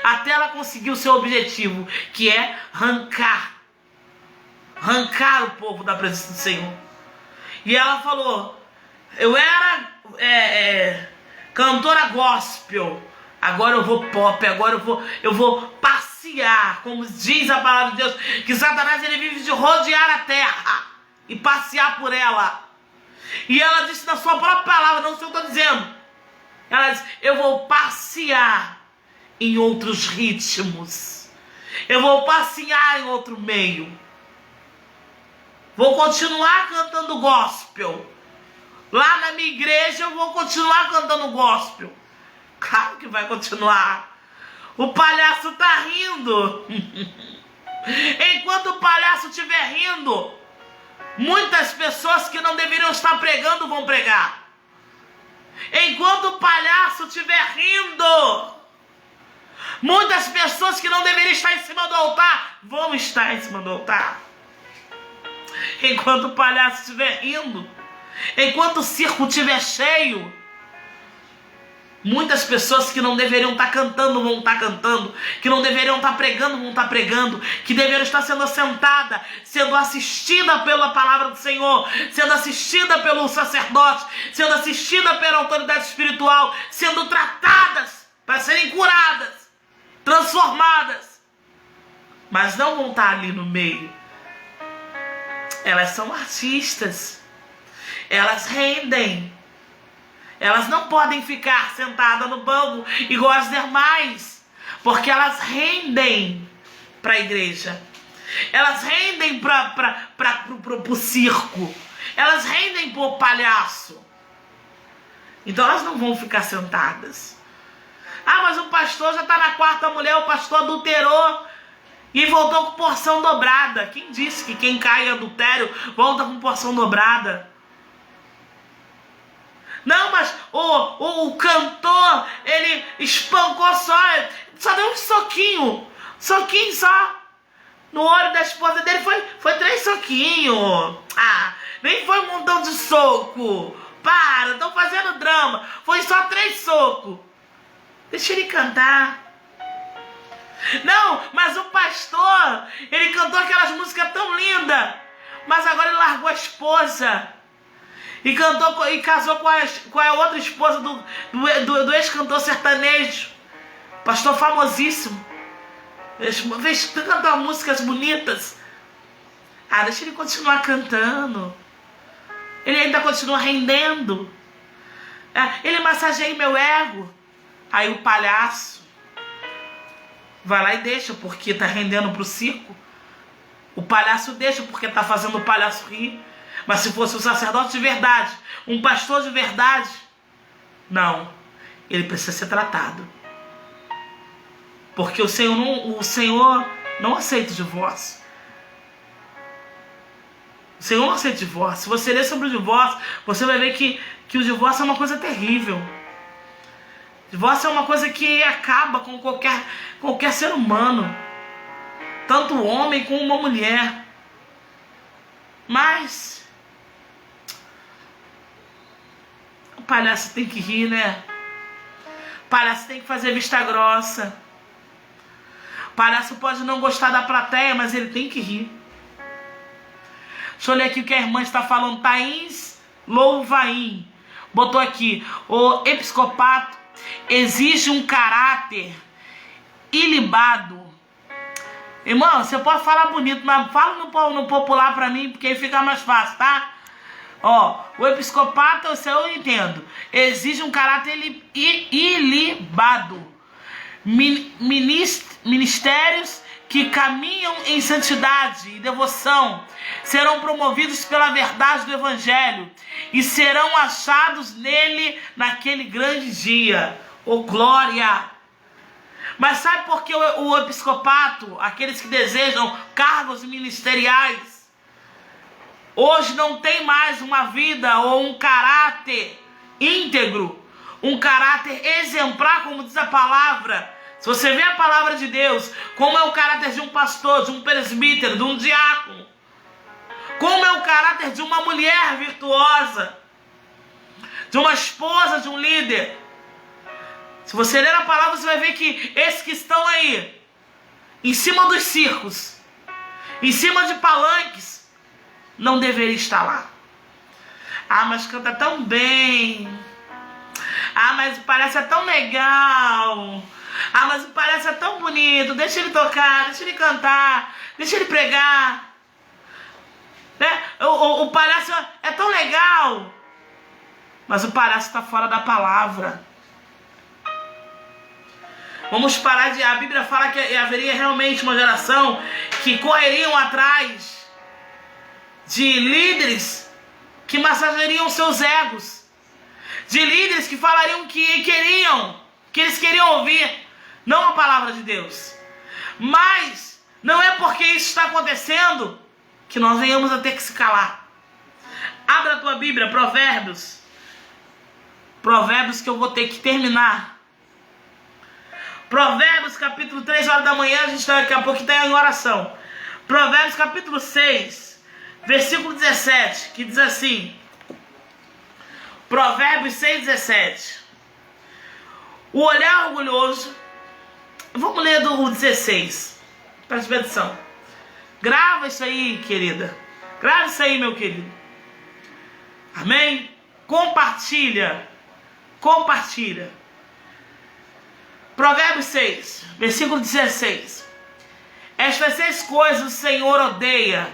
até ela conseguir o seu objetivo, que é arrancar o povo da presença do Senhor. E ela falou, eu era cantora gospel, agora eu vou pop, agora eu vou passear, como diz a palavra de Deus, que Satanás ele vive de rodear a terra e passear por ela. E ela disse na sua própria palavra, não sei o que eu estou dizendo, ela disse, eu vou passear em outros ritmos, eu vou passear em outro meio, vou continuar cantando gospel. Lá na minha igreja eu vou continuar cantando gospel. Claro que vai continuar. O palhaço tá rindo. Enquanto o palhaço estiver rindo, muitas pessoas que não deveriam estar pregando vão pregar. Enquanto o palhaço estiver rindo, muitas pessoas que não deveriam estar em cima do altar vão estar em cima do altar. Enquanto o palhaço estiver rindo, enquanto o circo estiver cheio, muitas pessoas que não deveriam estar cantando vão estar cantando, que não deveriam estar pregando vão estar pregando, que deveriam estar sendo assentadas, sendo assistida pela palavra do Senhor, sendo assistida pelo sacerdote, sendo assistida pela autoridade espiritual, sendo tratadas para serem curadas, transformadas, mas não vão estar ali no meio. Elas são artistas. Elas rendem. Elas não podem ficar sentadas no banco igual as demais, porque elas rendem para a igreja. Elas rendem para o circo. Elas rendem para o palhaço. Então elas não vão ficar sentadas. Ah, mas o pastor já está na quarta mulher, o pastor adulterou e voltou com porção dobrada. Quem disse que quem cai em adultério volta com porção dobrada? Não, mas o cantor, ele espancou só deu um soquinho só. No olho da esposa dele foi 3 soquinhos. Ah, nem foi um montão de soco. Para, estão fazendo drama. Foi só 3 socos. Deixa ele cantar. Não, mas o pastor, ele cantou aquelas músicas tão lindas. Mas agora ele largou a esposa. E casou com a outra esposa do ex-cantor sertanejo. Pastor famosíssimo. Fez cantar músicas bonitas. Ah, deixa ele continuar cantando. Ele ainda continua rendendo. Ele massageia meu ego. Aí o palhaço vai lá e deixa, porque tá rendendo pro circo. O palhaço deixa, porque tá fazendo o palhaço rir. Mas se fosse um sacerdote de verdade, um pastor de verdade, não. Ele precisa ser tratado. Porque o Senhor não aceita o divórcio. O Senhor não aceita o divórcio. Se você ler sobre o divórcio, você vai ver que o divórcio é uma coisa terrível. O divórcio é uma coisa que acaba com qualquer ser humano. Tanto o homem como uma mulher. Mas o palhaço tem que rir, né? O palhaço tem que fazer vista grossa. O palhaço pode não gostar da plateia, mas ele tem que rir. Deixa eu ler aqui o que a irmã está falando. Thaís Louvain botou aqui: o episcopato exige um caráter ilibado. Irmão, você pode falar bonito, mas fala no popular pra mim, porque aí fica mais fácil, tá? Ó, o episcopato, eu entendo, exige um caráter ilibado. Ministérios que caminham em santidade e devoção serão promovidos pela verdade do Evangelho e serão achados nele naquele grande dia. Oh, glória! Mas sabe por que o episcopato, aqueles que desejam cargos ministeriais, hoje não tem mais uma vida ou um caráter íntegro, um caráter exemplar, como diz a palavra? Se você vê a palavra de Deus, como é o caráter de um pastor, de um presbítero, de um diácono, como é o caráter de uma mulher virtuosa, de uma esposa, de um líder. Se você ler a palavra, você vai ver que esses que estão aí, em cima dos circos, em cima de palanques, não deveriam estar lá. Ah, mas canta tão bem. Ah, mas parece tão legal. Ah, mas parece tão bonito. Deixa ele tocar, deixa ele cantar, deixa ele pregar. Né? O palhaço é tão legal. Mas o palhaço está fora da palavra. Vamos parar de... A Bíblia fala que haveria realmente uma geração que correriam atrás de líderes que massageriam seus egos. De líderes que falariam que eles queriam ouvir, não a palavra de Deus. Mas não é porque isso está acontecendo que nós venhamos a ter que se calar. Abra a tua Bíblia, Provérbios. Provérbios, que eu vou ter que terminar. Provérbios capítulo 3, horas da manhã, a gente daqui a pouco está em oração. Provérbios capítulo 6, versículo 17, que diz assim. Provérbios 6, 17. O olhar orgulhoso. Vamos ler do 16. Preste atenção. Grava isso aí, querida. Grava isso aí, meu querido. Amém? Compartilha. Compartilha. Provérbios 6, versículo 16. Estas 6 coisas o Senhor odeia.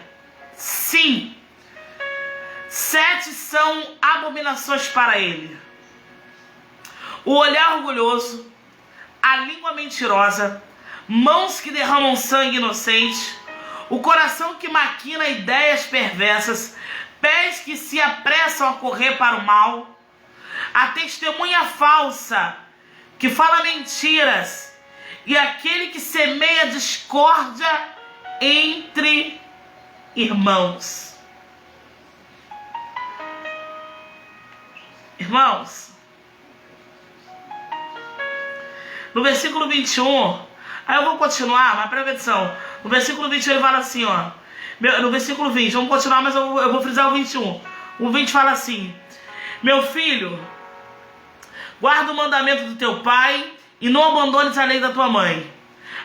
Sim. 7 são abominações para ele: o olhar orgulhoso, a língua mentirosa, mãos que derramam sangue inocente, o coração que maquina ideias perversas, pés que se apressam a correr para o mal, a testemunha falsa que fala mentiras e aquele que semeia discórdia entre irmãos. Irmãos, no versículo 21, aí eu vou continuar, mas presta atenção. No versículo 21 ele fala assim, ó. No versículo 20, vamos continuar, mas eu vou frisar o 21. O 20 fala assim: meu filho, guarda o mandamento do teu pai e não abandones a lei da tua mãe.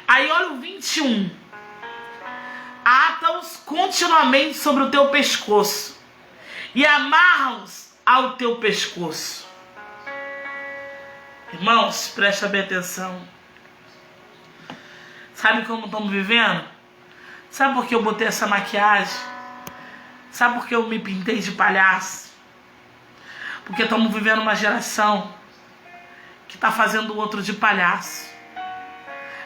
Aí olha o 21. Ata-os continuamente sobre o teu pescoço e amarra-os ao teu pescoço. Irmãos, presta bem atenção. Sabe como estamos vivendo? Sabe por que eu botei essa maquiagem? Sabe por que eu me pintei de palhaço? Porque estamos vivendo uma geração que está fazendo o outro de palhaço.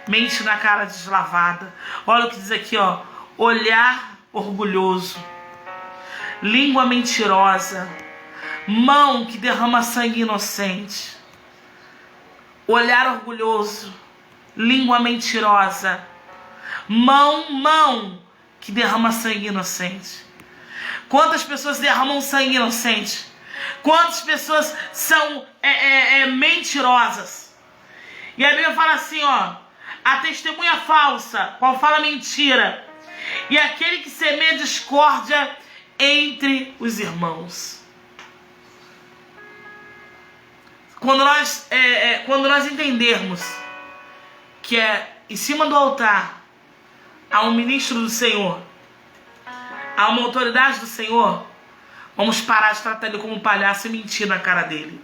Mente na cara deslavada. Olha o que diz aqui, ó. Olhar orgulhoso. Língua mentirosa. Mão que derrama sangue inocente. Olhar orgulhoso. Língua mentirosa. Mão que derrama sangue inocente. Quantas pessoas derramam sangue inocente? Quantas pessoas são mentirosas? E a Bíblia fala assim, ó: a testemunha falsa, qual fala mentira, e aquele que semeia discórdia entre os irmãos. Quando nós entendermos que em cima do altar há um ministro do Senhor, há uma autoridade do Senhor, vamos parar de tratar ele como palhaço e mentir na cara dele.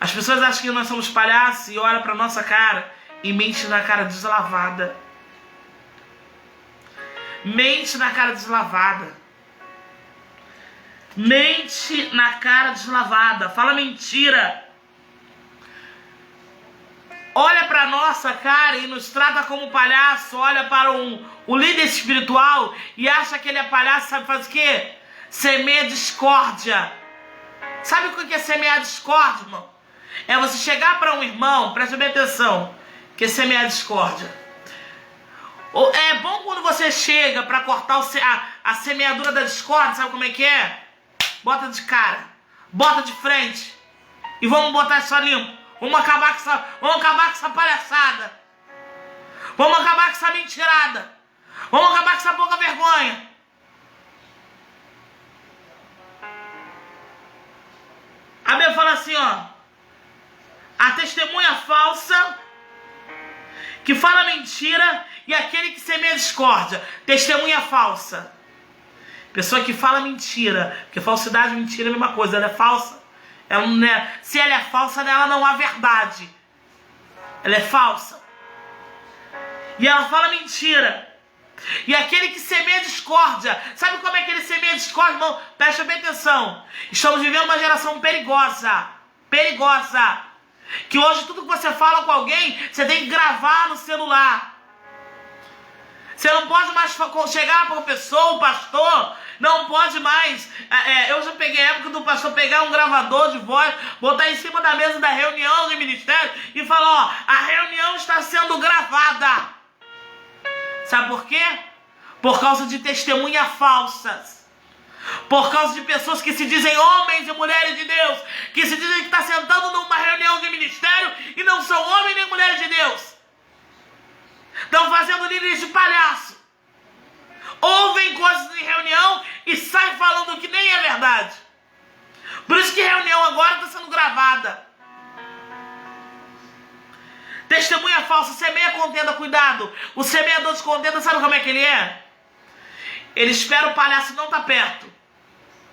As pessoas acham que nós somos palhaços e olham para nossa cara e mente na cara deslavada. Mente na cara deslavada. Mente na cara deslavada. Fala mentira. Olha para nossa cara e nos trata como palhaço. Olha para o líder espiritual e acha que ele é palhaço. Sabe fazer o quê? Semeia discórdia. Sabe o que é semear discórdia, irmão? É você chegar para um irmão, preste bem atenção, que é semear discórdia. É bom quando você chega para cortar a semeadura da discórdia, sabe como é que é? Bota de cara, bota de frente e vamos botar isso limpo. Vamos acabar com essa palhaçada. Vamos acabar com essa mentirada. Vamos acabar com essa pouca vergonha. A Bíblia fala assim, ó: a testemunha falsa que fala mentira e aquele que semeia discórdia. Testemunha falsa. Pessoa que fala mentira. Porque falsidade e mentira é a mesma coisa. Ela é falsa. Ela não é, se ela é falsa, nela não há verdade. Ela é falsa. E ela fala mentira. E aquele que semeia discórdia. Sabe como é que ele semeia discórdia, irmão? Presta bem atenção. Estamos vivendo uma geração perigosa. Perigosa. Que hoje tudo que você fala com alguém, você tem que gravar no celular. Você não pode mais chegar para uma pessoa, um pastor, não pode mais. Eu já peguei a época do pastor pegar um gravador de voz, botar em cima da mesa da reunião do ministério e falar, ó, a reunião está sendo gravada. Sabe por quê? Por causa de testemunhas falsas. Por causa de pessoas que se dizem homens e mulheres de Deus, que se dizem que está sentando numa reunião de ministério e não são homens nem mulheres de Deus. Estão fazendo líderes de palhaço. Ouvem coisas em reunião e saem falando que nem é verdade. Por isso que reunião agora está sendo gravada. Testemunha falsa, semeia contenda, cuidado. O semeador de contenda, sabe como é que ele é? Ele espera o palhaço não estar perto.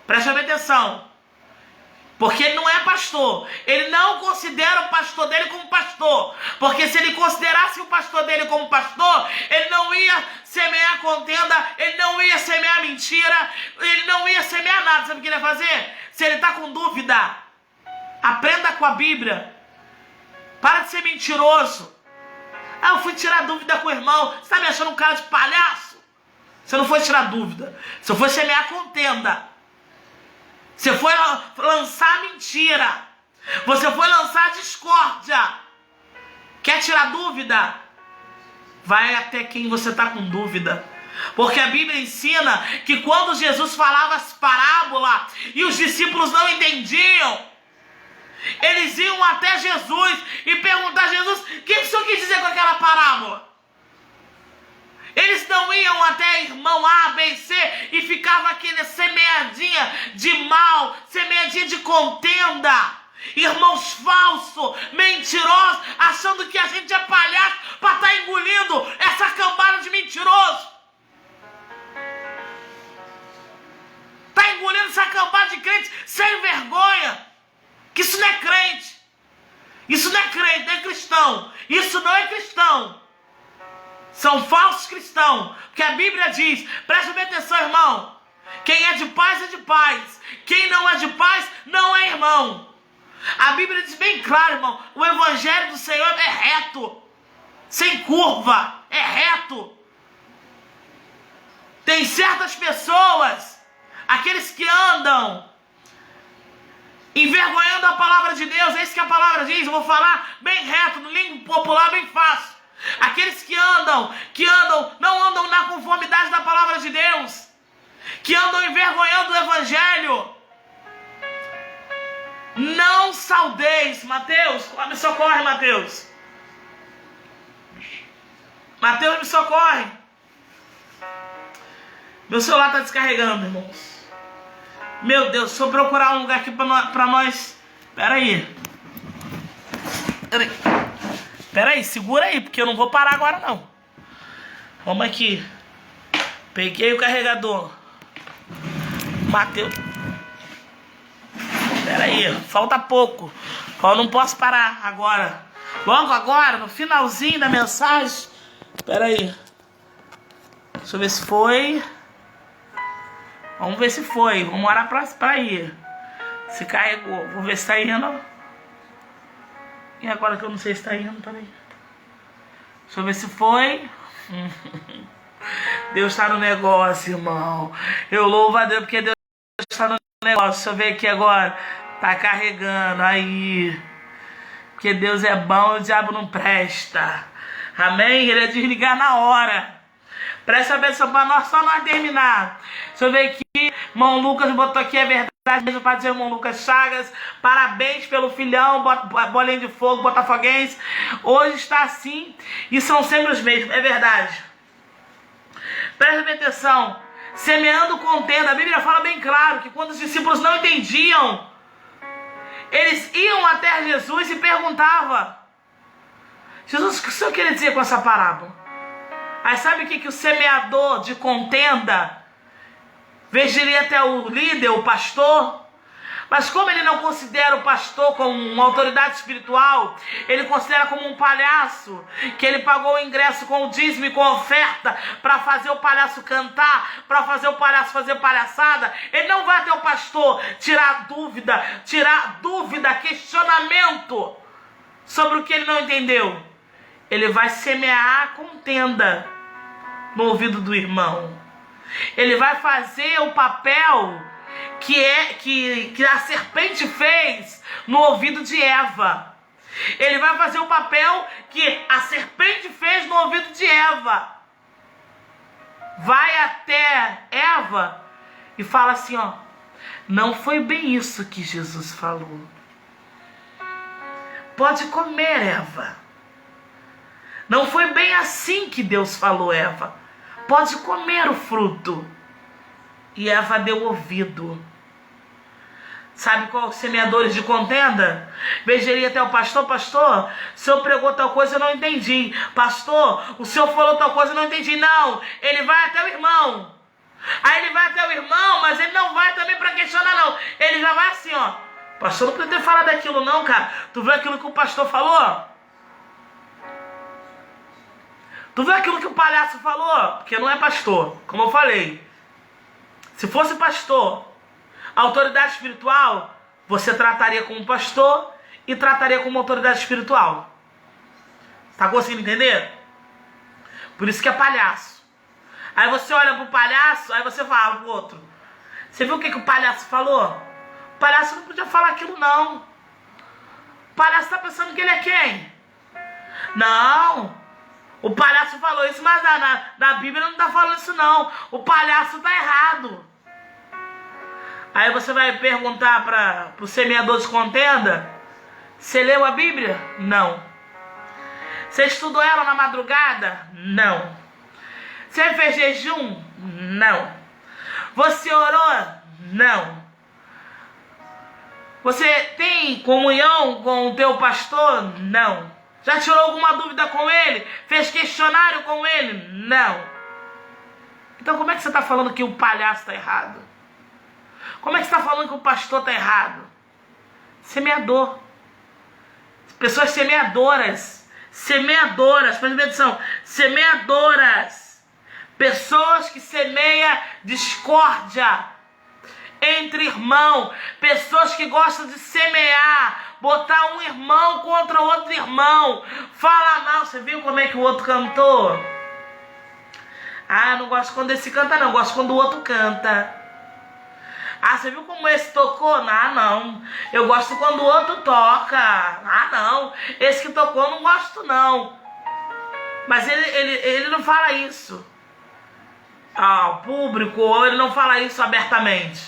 Presta bem atenção. Porque ele não é pastor. Ele não considera o pastor dele como pastor. Porque se ele considerasse o pastor dele como pastor, ele não ia semear contenda, ele não ia semear mentira, ele não ia semear nada. Sabe o que ele ia fazer? Se ele está com dúvida, aprenda com a Bíblia. Para de ser mentiroso. Eu fui tirar dúvida com o irmão. Você está me achando um cara de palhaço? Você não foi tirar dúvida. Você foi semear contenda. Você foi lançar mentira. Você foi lançar discórdia. Quer tirar dúvida? Vai até quem você está com dúvida. Porque a Bíblia ensina que quando Jesus falava as parábolas e os discípulos não entendiam, eles iam até Jesus e perguntar a Jesus: o que o Senhor quis dizer com aquela parábola? Eles não iam até irmão A, B e C e ficava aquele semeadinha de mal, semeadinha de contenda. Irmãos falsos, mentirosos, achando que a gente é palhaço para estar engolindo essa cambada de mentiroso. Está engolindo essa cambada de crente sem vergonha. Que isso não é crente. Isso não é crente, não é cristão. Isso não é cristão. São falsos cristãos. Porque a Bíblia diz, preste bem atenção, irmão. Quem é de paz é de paz. Quem não é de paz não é irmão. A Bíblia diz bem claro, irmão. O evangelho do Senhor é reto. Sem curva. É reto. Tem certas pessoas, aqueles que andam envergonhando a palavra de Deus. É isso que a palavra diz. Eu vou falar bem reto, no língua popular, bem fácil. Aqueles que não andam na conformidade da palavra de Deus, que andam envergonhando o evangelho. Não saudeis. Mateus, me socorre, Mateus. Mateus, me socorre. Meu celular está descarregando, irmãos. Meu Deus, deixa eu procurar um lugar aqui pra nós. Peraí, segura aí, porque eu não vou parar agora não. Vamos aqui. Peguei o carregador. Mateus. Peraí, falta pouco. Eu não posso parar agora. Logo agora, no finalzinho da mensagem. Peraí. Deixa eu ver se foi. Vamos ver se foi. Vamos orar pra ir. Se carregou. Vou ver se tá indo. E agora que eu não sei se tá indo, peraí. Deixa eu ver se foi. Deus tá no negócio, irmão. Eu louvo a Deus porque Deus tá no negócio. Deixa eu ver aqui agora. Tá carregando. Aí. Porque Deus é bom e o diabo não presta. Amém? Ele é desligar na hora. Presta atenção para nós, só nós terminar. Deixa eu ver aqui. Irmão Lucas botou aqui, é verdade. Beijo para dizer, irmão Lucas Chagas. Parabéns pelo filhão, bolinha de fogo, botafoguense. Hoje está assim e são sempre os mesmos. É verdade. Presta bem atenção. Semeando contenda. A Bíblia fala bem claro que quando os discípulos não entendiam, eles iam até Jesus e perguntavam: Jesus, o que o Senhor queria dizer com essa parábola? Aí sabe o que o semeador de contenda vigiaria até o líder, o pastor? Mas como ele não considera o pastor como uma autoridade espiritual, ele considera como um palhaço, que ele pagou o ingresso com o dízimo e com a oferta para fazer o palhaço cantar, para fazer o palhaço fazer palhaçada. Ele não vai até o pastor tirar dúvida, questionamento sobre o que ele não entendeu. Ele vai semear contenda no ouvido do irmão. Ele vai fazer o papel que a serpente fez no ouvido de Eva. Ele vai fazer o papel que a serpente fez no ouvido de Eva. Vai até Eva e fala assim, ó: não foi bem isso que Jesus falou. Pode comer, Eva. Não foi bem assim que Deus falou, Eva. Pode comer o fruto. E Eva deu ouvido. Sabe qual os semeadores de contenda? Begeria até o pastor: pastor, o senhor pregou tal coisa, eu não entendi. Pastor, o senhor falou tal coisa, eu não entendi. Não, ele vai até o irmão. Aí ele vai até o irmão, mas ele não vai também para questionar, não. Ele já vai assim, ó: pastor, não podia ter falado daquilo não, cara. Tu viu aquilo que o pastor falou? Tu viu aquilo que o palhaço falou? Porque não é pastor, como eu falei. Se fosse pastor, autoridade espiritual, você trataria como pastor e trataria como autoridade espiritual. Tá conseguindo entender? Por isso que é palhaço. Aí você olha pro palhaço, aí você fala pro outro: você viu o que o palhaço falou? O palhaço não podia falar aquilo não. O palhaço tá pensando que ele é quem? Não. O palhaço falou isso, mas na Bíblia não tá falando isso não. O palhaço tá errado. Aí você vai perguntar para o semeador de contenda: você leu a Bíblia? Não. Você estudou ela na madrugada? Não. Você fez jejum? Não. Você orou? Não. Você tem comunhão com o teu pastor? Não. Já tirou alguma dúvida com ele? Fez questionário com ele? Não. Então como é que você está falando que o palhaço está errado? Como é que você está falando que o pastor está errado? Semeador. Pessoas semeadoras. Semeadoras, presta atenção. Semeadoras. Pessoas que semeiam discórdia entre irmãos. Pessoas que gostam de semear. Botar um irmão contra outro irmão. Falar mal. Você viu como é que o outro cantou? Ah, não gosto quando esse canta não. Gosto quando o outro canta. Ah, você viu como esse tocou? Ah, não. Eu gosto quando o outro toca. Ah, não. Esse que tocou eu não gosto, não. Mas ele não fala isso ao público, ele não fala isso abertamente.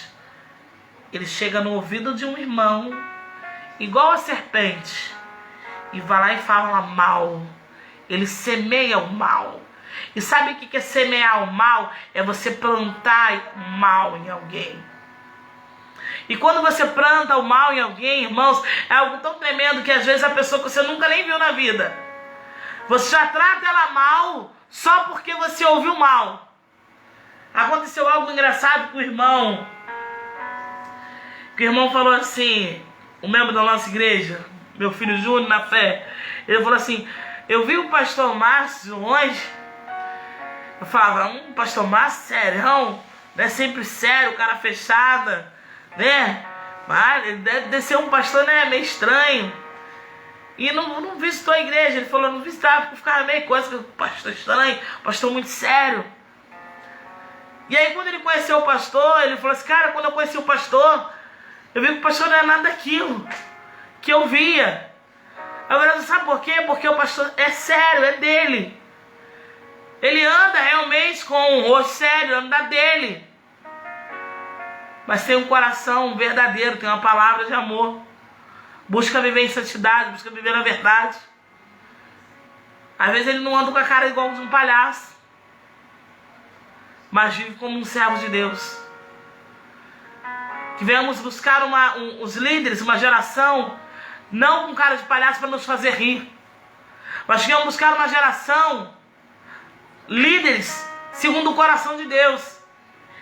Ele chega no ouvido de um irmão, igual a serpente, e vai lá e fala mal. Ele semeia o mal. E sabe o que é semear o mal? É você plantar o mal em alguém. E quando você planta o mal em alguém, irmãos, é algo tão tremendo que às vezes a pessoa que você nunca nem viu na vida, você já trata ela mal só porque você ouviu mal. Aconteceu algo engraçado com o irmão. Que o irmão falou assim, o membro da nossa igreja, meu filho Júnior na fé, ele falou assim: eu vi o pastor Márcio hoje. Eu falava, pastor Márcio, sério, não é sempre sério, cara fechada, né? Mas ele deve ser um pastor, né, meio estranho. E não visitou a igreja. Ele falou, não visitava, porque ficava meio coisa, que o pastor estranho, pastor muito sério. E aí quando ele conheceu o pastor, ele falou assim: cara, quando eu conheci o pastor, eu vi que o pastor não era nada daquilo que eu via. Agora, sabe por quê? Porque o pastor é sério, é dele. Ele anda realmente com um rosto sério, anda dele. Mas tem um coração verdadeiro, tem uma palavra de amor. Busca viver em santidade, busca viver na verdade. Às vezes ele não anda com a cara igual de um palhaço, mas vive como um servo de Deus. Que venhamos buscar os líderes, uma geração, não com cara de palhaço para nos fazer rir, mas que venhamos buscar uma geração, líderes segundo o coração de Deus,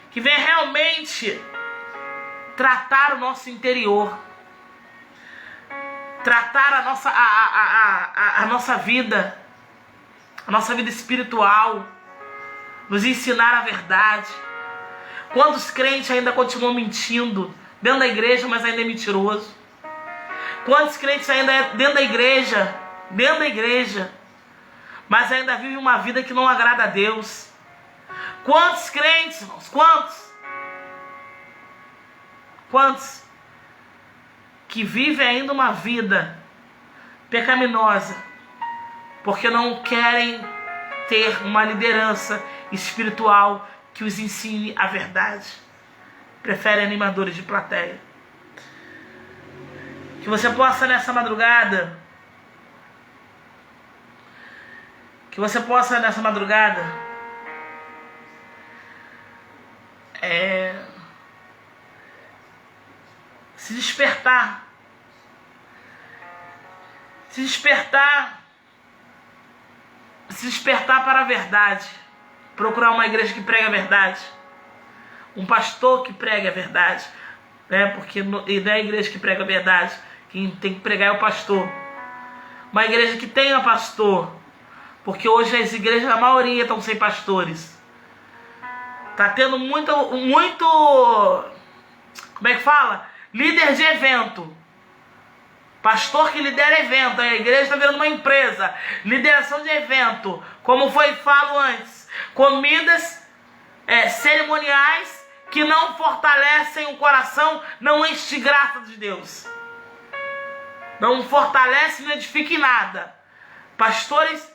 que venha realmente tratar o nosso interior, tratar a nossa vida espiritual, nos ensinar a verdade. Quantos crentes ainda continuam mentindo dentro da igreja, mas ainda é mentiroso? Quantos crentes ainda é dentro da igreja, mas ainda vive uma vida que não agrada a Deus? Quantos crentes, irmãos, quantos que vivem ainda uma vida pecaminosa, porque não querem ter uma liderança espiritual que os ensine a verdade, preferem animadores de plateia. Que você possa nessa madrugada, se despertar para a verdade. Procurar uma igreja que prega a verdade, um pastor que prega a verdade, né? Porque não é a igreja que prega a verdade, quem tem que pregar é o pastor. Uma igreja que tenha pastor, porque hoje as igrejas, a maioria, estão sem pastores. Tá tendo muito, como é que fala? Líder de evento. Pastor que lidera evento. A igreja está virando uma empresa. Lideração de evento. Como falo antes. Comidas cerimoniais que não fortalecem o coração, não enchem graça de Deus. Não fortalece, não edifica em nada. Pastores,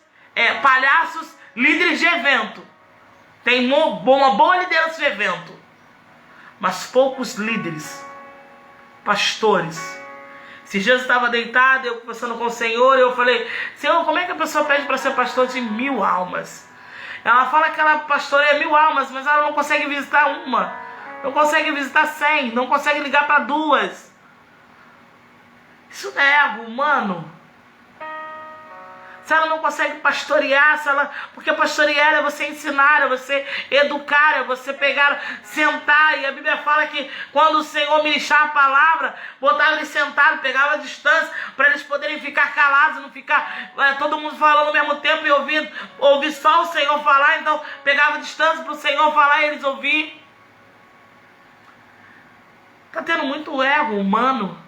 palhaços, líderes de evento. Tem uma boa liderança de evento, mas poucos líderes, pastores. Esses dias eu estava deitado, eu conversando com o Senhor, e eu falei: Senhor, como é que a pessoa pede para ser pastor de 1000 almas? Ela fala que ela pastoreia 1000 almas, mas ela não consegue visitar uma, não consegue visitar 100, não consegue ligar para 2. Isso não é ego humano. Se ela não consegue pastorear, porque pastorear é você ensinar, é você educar, é você pegar, sentar. E a Bíblia fala que quando o Senhor ministrava a palavra, botava eles sentados, pegava a distância, para eles poderem ficar calados, não ficar todo mundo falando ao mesmo tempo e ouvir só o Senhor falar. Então pegava a distância para o Senhor falar e eles ouvir. Está tendo muito ego humano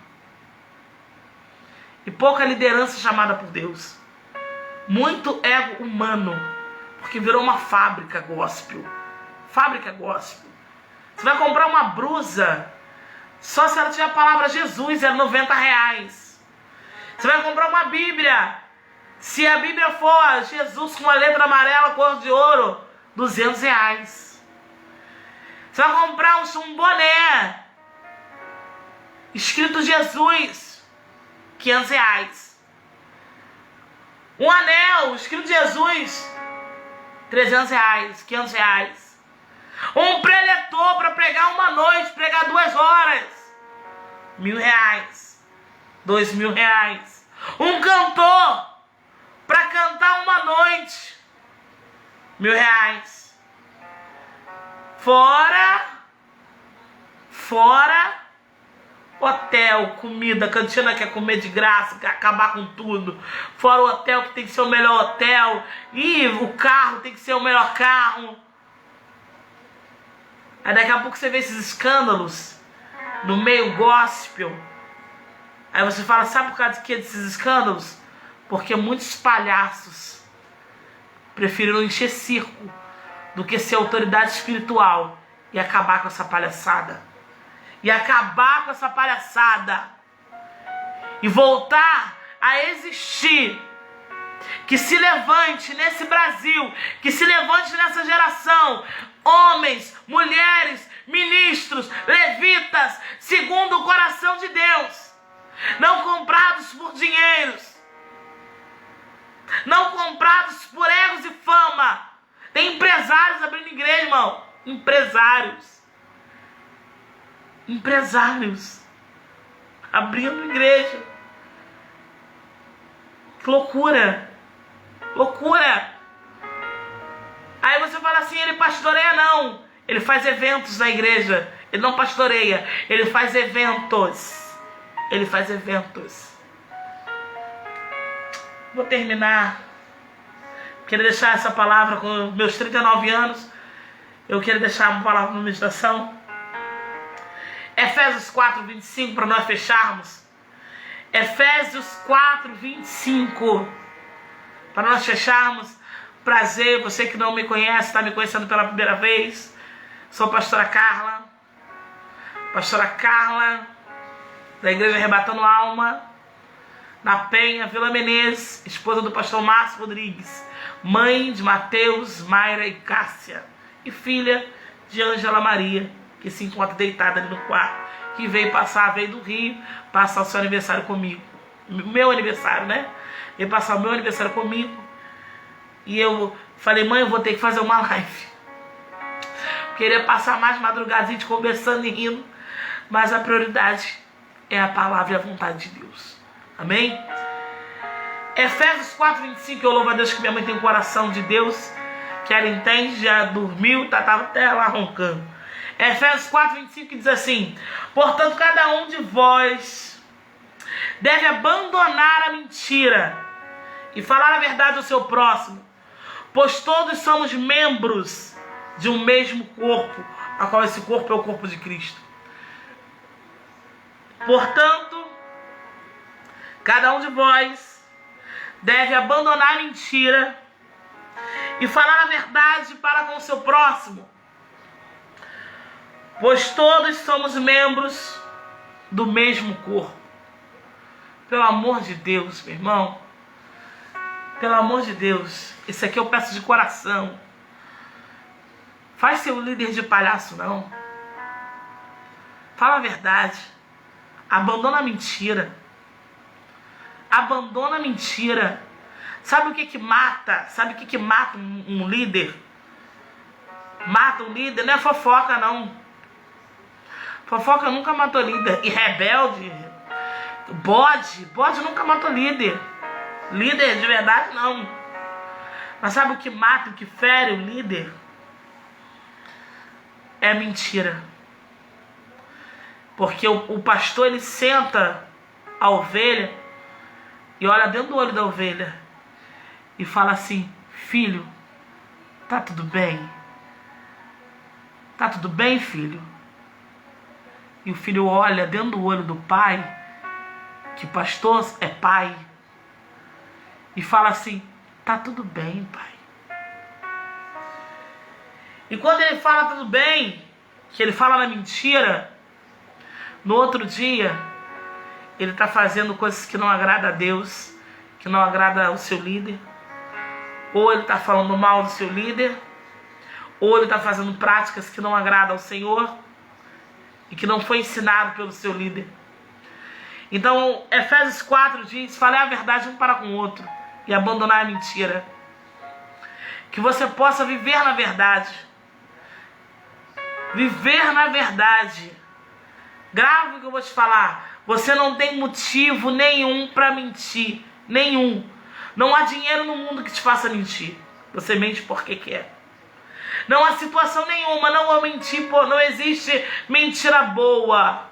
e pouca liderança chamada por Deus. Muito ego humano, porque virou uma fábrica gospel. Fábrica gospel. Você vai comprar uma blusa, só se ela tiver a palavra Jesus, é R$90. Você vai comprar uma Bíblia, se a Bíblia for Jesus com uma letra amarela, cor de ouro, R$200. Você vai comprar um boné escrito Jesus, R$500. Um anel escrito Jesus, R$300, R$500. Um preletor para pregar uma noite, pregar 2 horas, R$1.000, R$2.000. Um cantor para cantar uma noite, R$1.000. Fora hotel, comida, cantina quer comer de graça, quer acabar com tudo. Fora o hotel que tem que ser o melhor hotel. E o carro tem que ser o melhor carro. Aí daqui a pouco você vê esses escândalos no meio gospel. Aí você fala, sabe por causa de que desses escândalos? Porque muitos palhaços preferiram encher circo do que ser autoridade espiritual e acabar com essa palhaçada. E acabar com essa palhaçada. E voltar a existir. Que se levante nesse Brasil. Que se levante nessa geração. Homens, mulheres, ministros, levitas. Segundo o coração de Deus. Não comprados por dinheiros. Não comprados por egos e fama. Tem empresários abrindo igreja, irmão. Empresários abrindo igreja. Que loucura. Aí você fala assim, ele pastoreia? Não, ele faz eventos na igreja. Ele não pastoreia, ele faz eventos. Vou terminar. Quero deixar essa palavra com meus 39 anos. Eu quero deixar uma palavra na meditação. Efésios 4:25, para nós fecharmos. Efésios 4:25, para nós fecharmos. Prazer, você que não me conhece, está me conhecendo pela primeira vez. Sou a pastora Carla. Pastora Carla, da Igreja Arrebatando Alma, na Penha, Vila Menezes, esposa do pastor Márcio Rodrigues, mãe de Mateus, Mayra e Cássia, e filha de Ângela Maria, que se encontra deitada ali no quarto, que veio do Rio, passar o seu aniversário comigo. Meu aniversário, né? Veio passar o meu aniversário comigo. E eu falei, mãe, eu vou ter que fazer uma live. Queria passar mais madrugada, a gente conversando e rindo, mas a prioridade é a palavra e a vontade de Deus. Amém? Efésios 4:25, eu louvo a Deus que minha mãe tem um coração de Deus, que ela entende, já dormiu, estava até lá roncando. Efésios 4:25 diz assim: portanto, cada um de vós deve abandonar a mentira e falar a verdade ao seu próximo, pois todos somos membros de um mesmo corpo, a qual esse corpo é o corpo de Cristo. Portanto, cada um de vós deve abandonar a mentira e falar a verdade para com o seu próximo, pois todos somos membros do mesmo corpo. Pelo amor de Deus, meu irmão, pelo amor de Deus, isso aqui eu peço de coração. Faz seu líder de palhaço, não. Fala a verdade. Abandona a mentira. Abandona a mentira. Sabe o que mata? Sabe o que mata um líder? Mata um líder, não é fofoca, não. Fofoca nunca matou líder. E rebelde, bode nunca matou líder. Líder de verdade, não. Mas sabe o que mata, o que fere o líder? É mentira. Porque o pastor, ele senta a ovelha e olha dentro do olho da ovelha e fala assim: filho, tá tudo bem? Tá tudo bem, filho? E o filho olha dentro do olho do pai, que pastor é pai, e fala assim: tá tudo bem, pai. E quando ele fala tudo bem, que ele fala na mentira, no outro dia ele está fazendo coisas que não agrada a Deus, que não agrada ao seu líder, ou ele está falando mal do seu líder, ou ele está fazendo práticas que não agradam ao Senhor e que não foi ensinado pelo seu líder. Então Efésios 4 diz: fale a verdade um para com o outro e abandonar a mentira. Que você possa viver na verdade. Viver na verdade. Grave o que eu vou te falar. Você não tem motivo nenhum para mentir. Nenhum. Não há dinheiro no mundo que te faça mentir. Você mente porque quer. Não há situação nenhuma. Não vou mentir. Não existe mentira boa.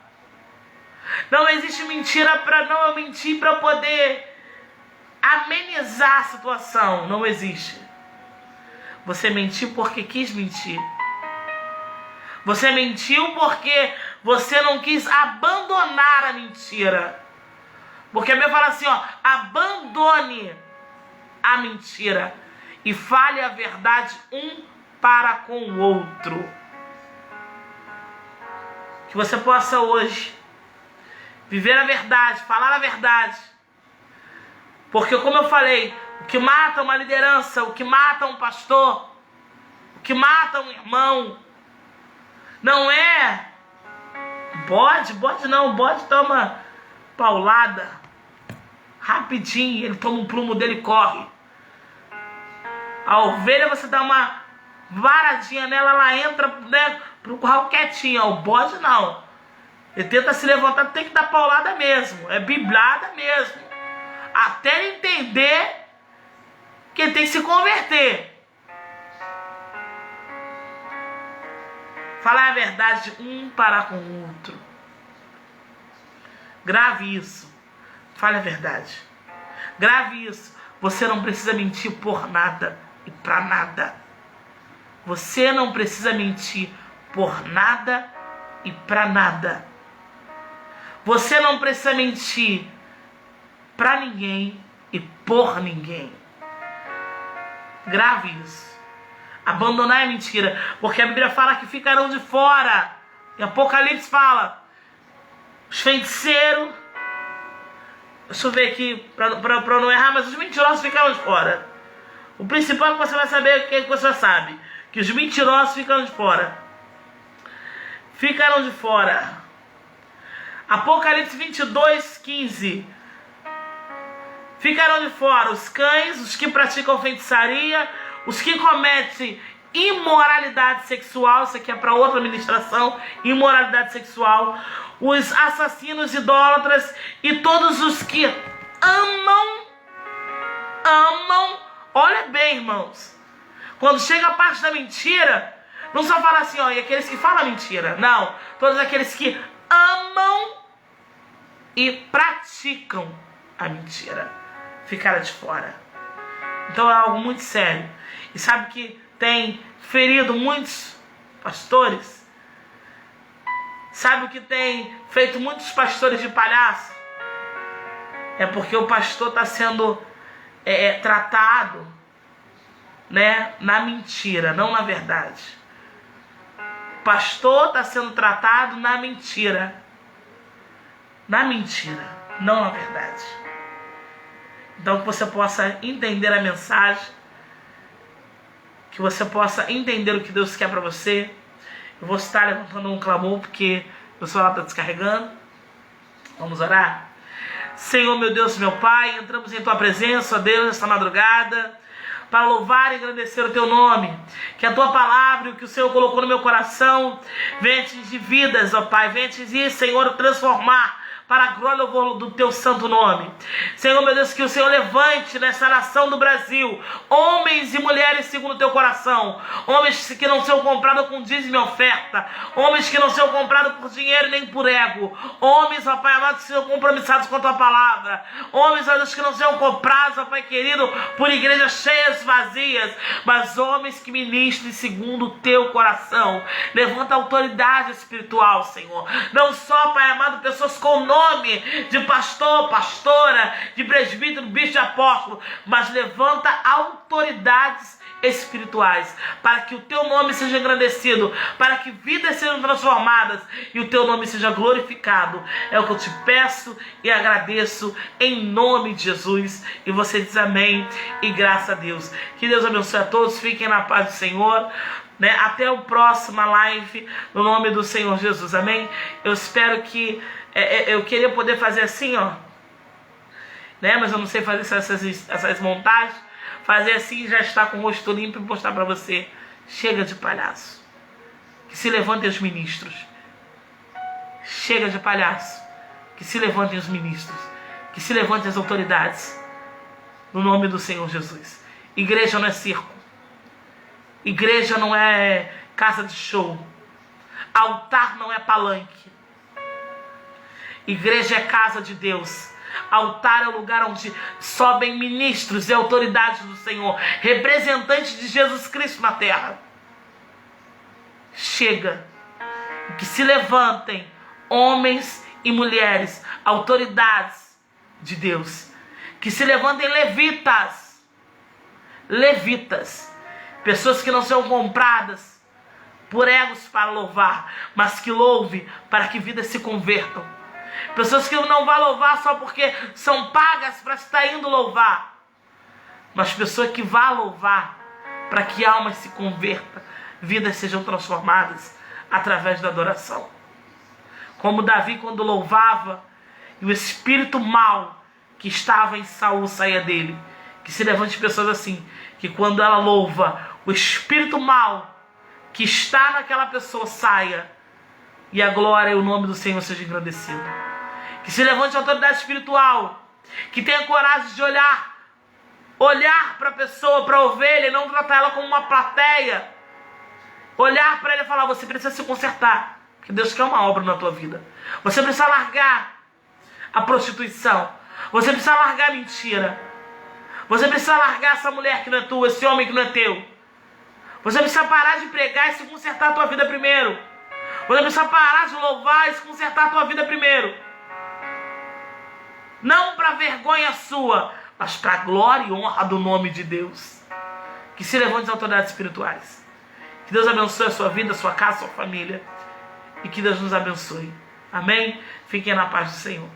Não existe mentira para não mentir para poder amenizar a situação. Não existe. Você mentiu porque quis mentir. Você mentiu porque você não quis abandonar a mentira. Porque a Bíblia fala assim, ó: abandone a mentira e fale a verdade um para com o outro. Que você possa hoje viver a verdade, falar a verdade. Porque, como eu falei, o que mata uma liderança, o que mata um pastor, o que mata um irmão, não é bode não, bode toma paulada rapidinho, ele toma um plumo dele e corre. A ovelha, você dá uma varadinha nela, ela entra, né, pro curral quietinha. O bode não, ele tenta se levantar, tem que dar paulada mesmo, é biblada mesmo, até ele entender que ele tem que se converter. Falar a verdade um para com o outro. Grave isso. Fale a verdade. Grave isso. Você não precisa mentir por nada e para nada. Você não precisa mentir por nada e para nada. Você não precisa mentir para ninguém e por ninguém. Grave isso. Abandonar a mentira. Porque a Bíblia fala que ficarão de fora. E Apocalipse fala: os feiticeiros, deixa eu ver aqui para não errar, mas os mentirosos ficarão de fora. O principal que você vai saber é o que você sabe: que os mentirosos ficarão de fora. Ficarão de fora. Apocalipse 22:15. Ficarão de fora os cães, os que praticam feitiçaria, os que cometem imoralidade sexual, isso aqui é para outra ministração, imoralidade sexual, os assassinos, idólatras e todos os que amam, olha bem, irmãos, quando chega a parte da mentira, não só fala assim, ó, e aqueles que falam mentira, não, todos aqueles que amam e praticam a mentira, ficaram de fora. Então é algo muito sério. E sabe que tem ferido muitos pastores? Sabe o que tem feito muitos pastores de palhaço? É porque o pastor está sendo tratado, né, na mentira, não na verdade. O pastor está sendo tratado na mentira. Na mentira, não na verdade. Então que você possa entender a mensagem, que que você possa entender o que Deus quer para você. Eu vou estar levantando um clamor, porque meu celular está descarregando. Vamos orar? Senhor, meu Deus, meu Pai, entramos em Tua presença, ó Deus, esta madrugada, para louvar e engrandecer o Teu nome. Que a Tua palavra, o que o Senhor colocou no meu coração, venha atingir vidas, ó Pai. Venha atingir, Senhor, transformar para a glória do Teu santo nome. Senhor, meu Deus, que o Senhor levante nessa nação do Brasil homens e mulheres segundo o Teu coração. Homens que não sejam comprados com dízimo e oferta. Homens que não sejam comprados por dinheiro nem por ego. Homens, ó Pai amado, que sejam compromissados com a Tua palavra. Homens, ó Deus, que não sejam comprados, ó Pai querido, por igrejas cheias, vazias. Mas homens que ministrem segundo o Teu coração. Levanta a autoridade espiritual, Senhor. Não só, Pai amado, pessoas com nome de pastor, pastora, de presbítero, bicho de apóstolo, mas levanta autoridades espirituais, para que o Teu nome seja engrandecido, para que vidas sejam transformadas e o Teu nome seja glorificado. É o que eu te peço e agradeço em nome de Jesus. E você diz amém e graças a Deus. Que Deus abençoe a todos, fiquem na paz do Senhor. Até a próxima live, no nome do Senhor Jesus, amém? Eu espero que eu queria poder fazer assim, ó, mas eu não sei fazer essas montagens. Fazer assim, já está com o rosto limpo, e mostrar para você. Chega de palhaço. Que se levantem os ministros. Chega de palhaço. Que se levantem os ministros. Que se levantem as autoridades. No nome do Senhor Jesus. Igreja não é circo. Igreja não é casa de show. Altar não é palanque. Igreja é casa de Deus. Altar é o lugar onde sobem ministros e autoridades do Senhor, representantes de Jesus Cristo na terra. Chega. Que se levantem homens e mulheres, autoridades de Deus. Que se levantem levitas. Levitas. Pessoas que não são compradas por egos para louvar, mas que louve para que vidas se convertam. Pessoas que não vão louvar só porque são pagas para estar indo louvar, mas pessoas que vão louvar para que almas se convertam, vidas sejam transformadas através da adoração. Como Davi, quando louvava, e o espírito mau que estava em Saul saía dele. Que se levante pessoas assim, que quando ela louva, o espírito mau que está naquela pessoa saia, e a glória e o nome do Senhor seja engrandecido. Que se levante a autoridade espiritual, que tenha coragem de olhar para a pessoa, para a ovelha, e não tratar ela como uma plateia. Olhar para ela e falar: você precisa se consertar, porque Deus quer uma obra na tua vida. Você precisa largar a prostituição. Você precisa largar a mentira. Você precisa largar essa mulher que não é tua, esse homem que não é teu. Você precisa parar de pregar e se consertar a tua vida primeiro. Você precisa parar de louvar e se consertar a tua vida primeiro. Não para vergonha sua, mas para a glória e honra do nome de Deus. Que se levante as autoridades espirituais. Que Deus abençoe a sua vida, a sua casa, a sua família. E que Deus nos abençoe. Amém? Fiquem na paz do Senhor.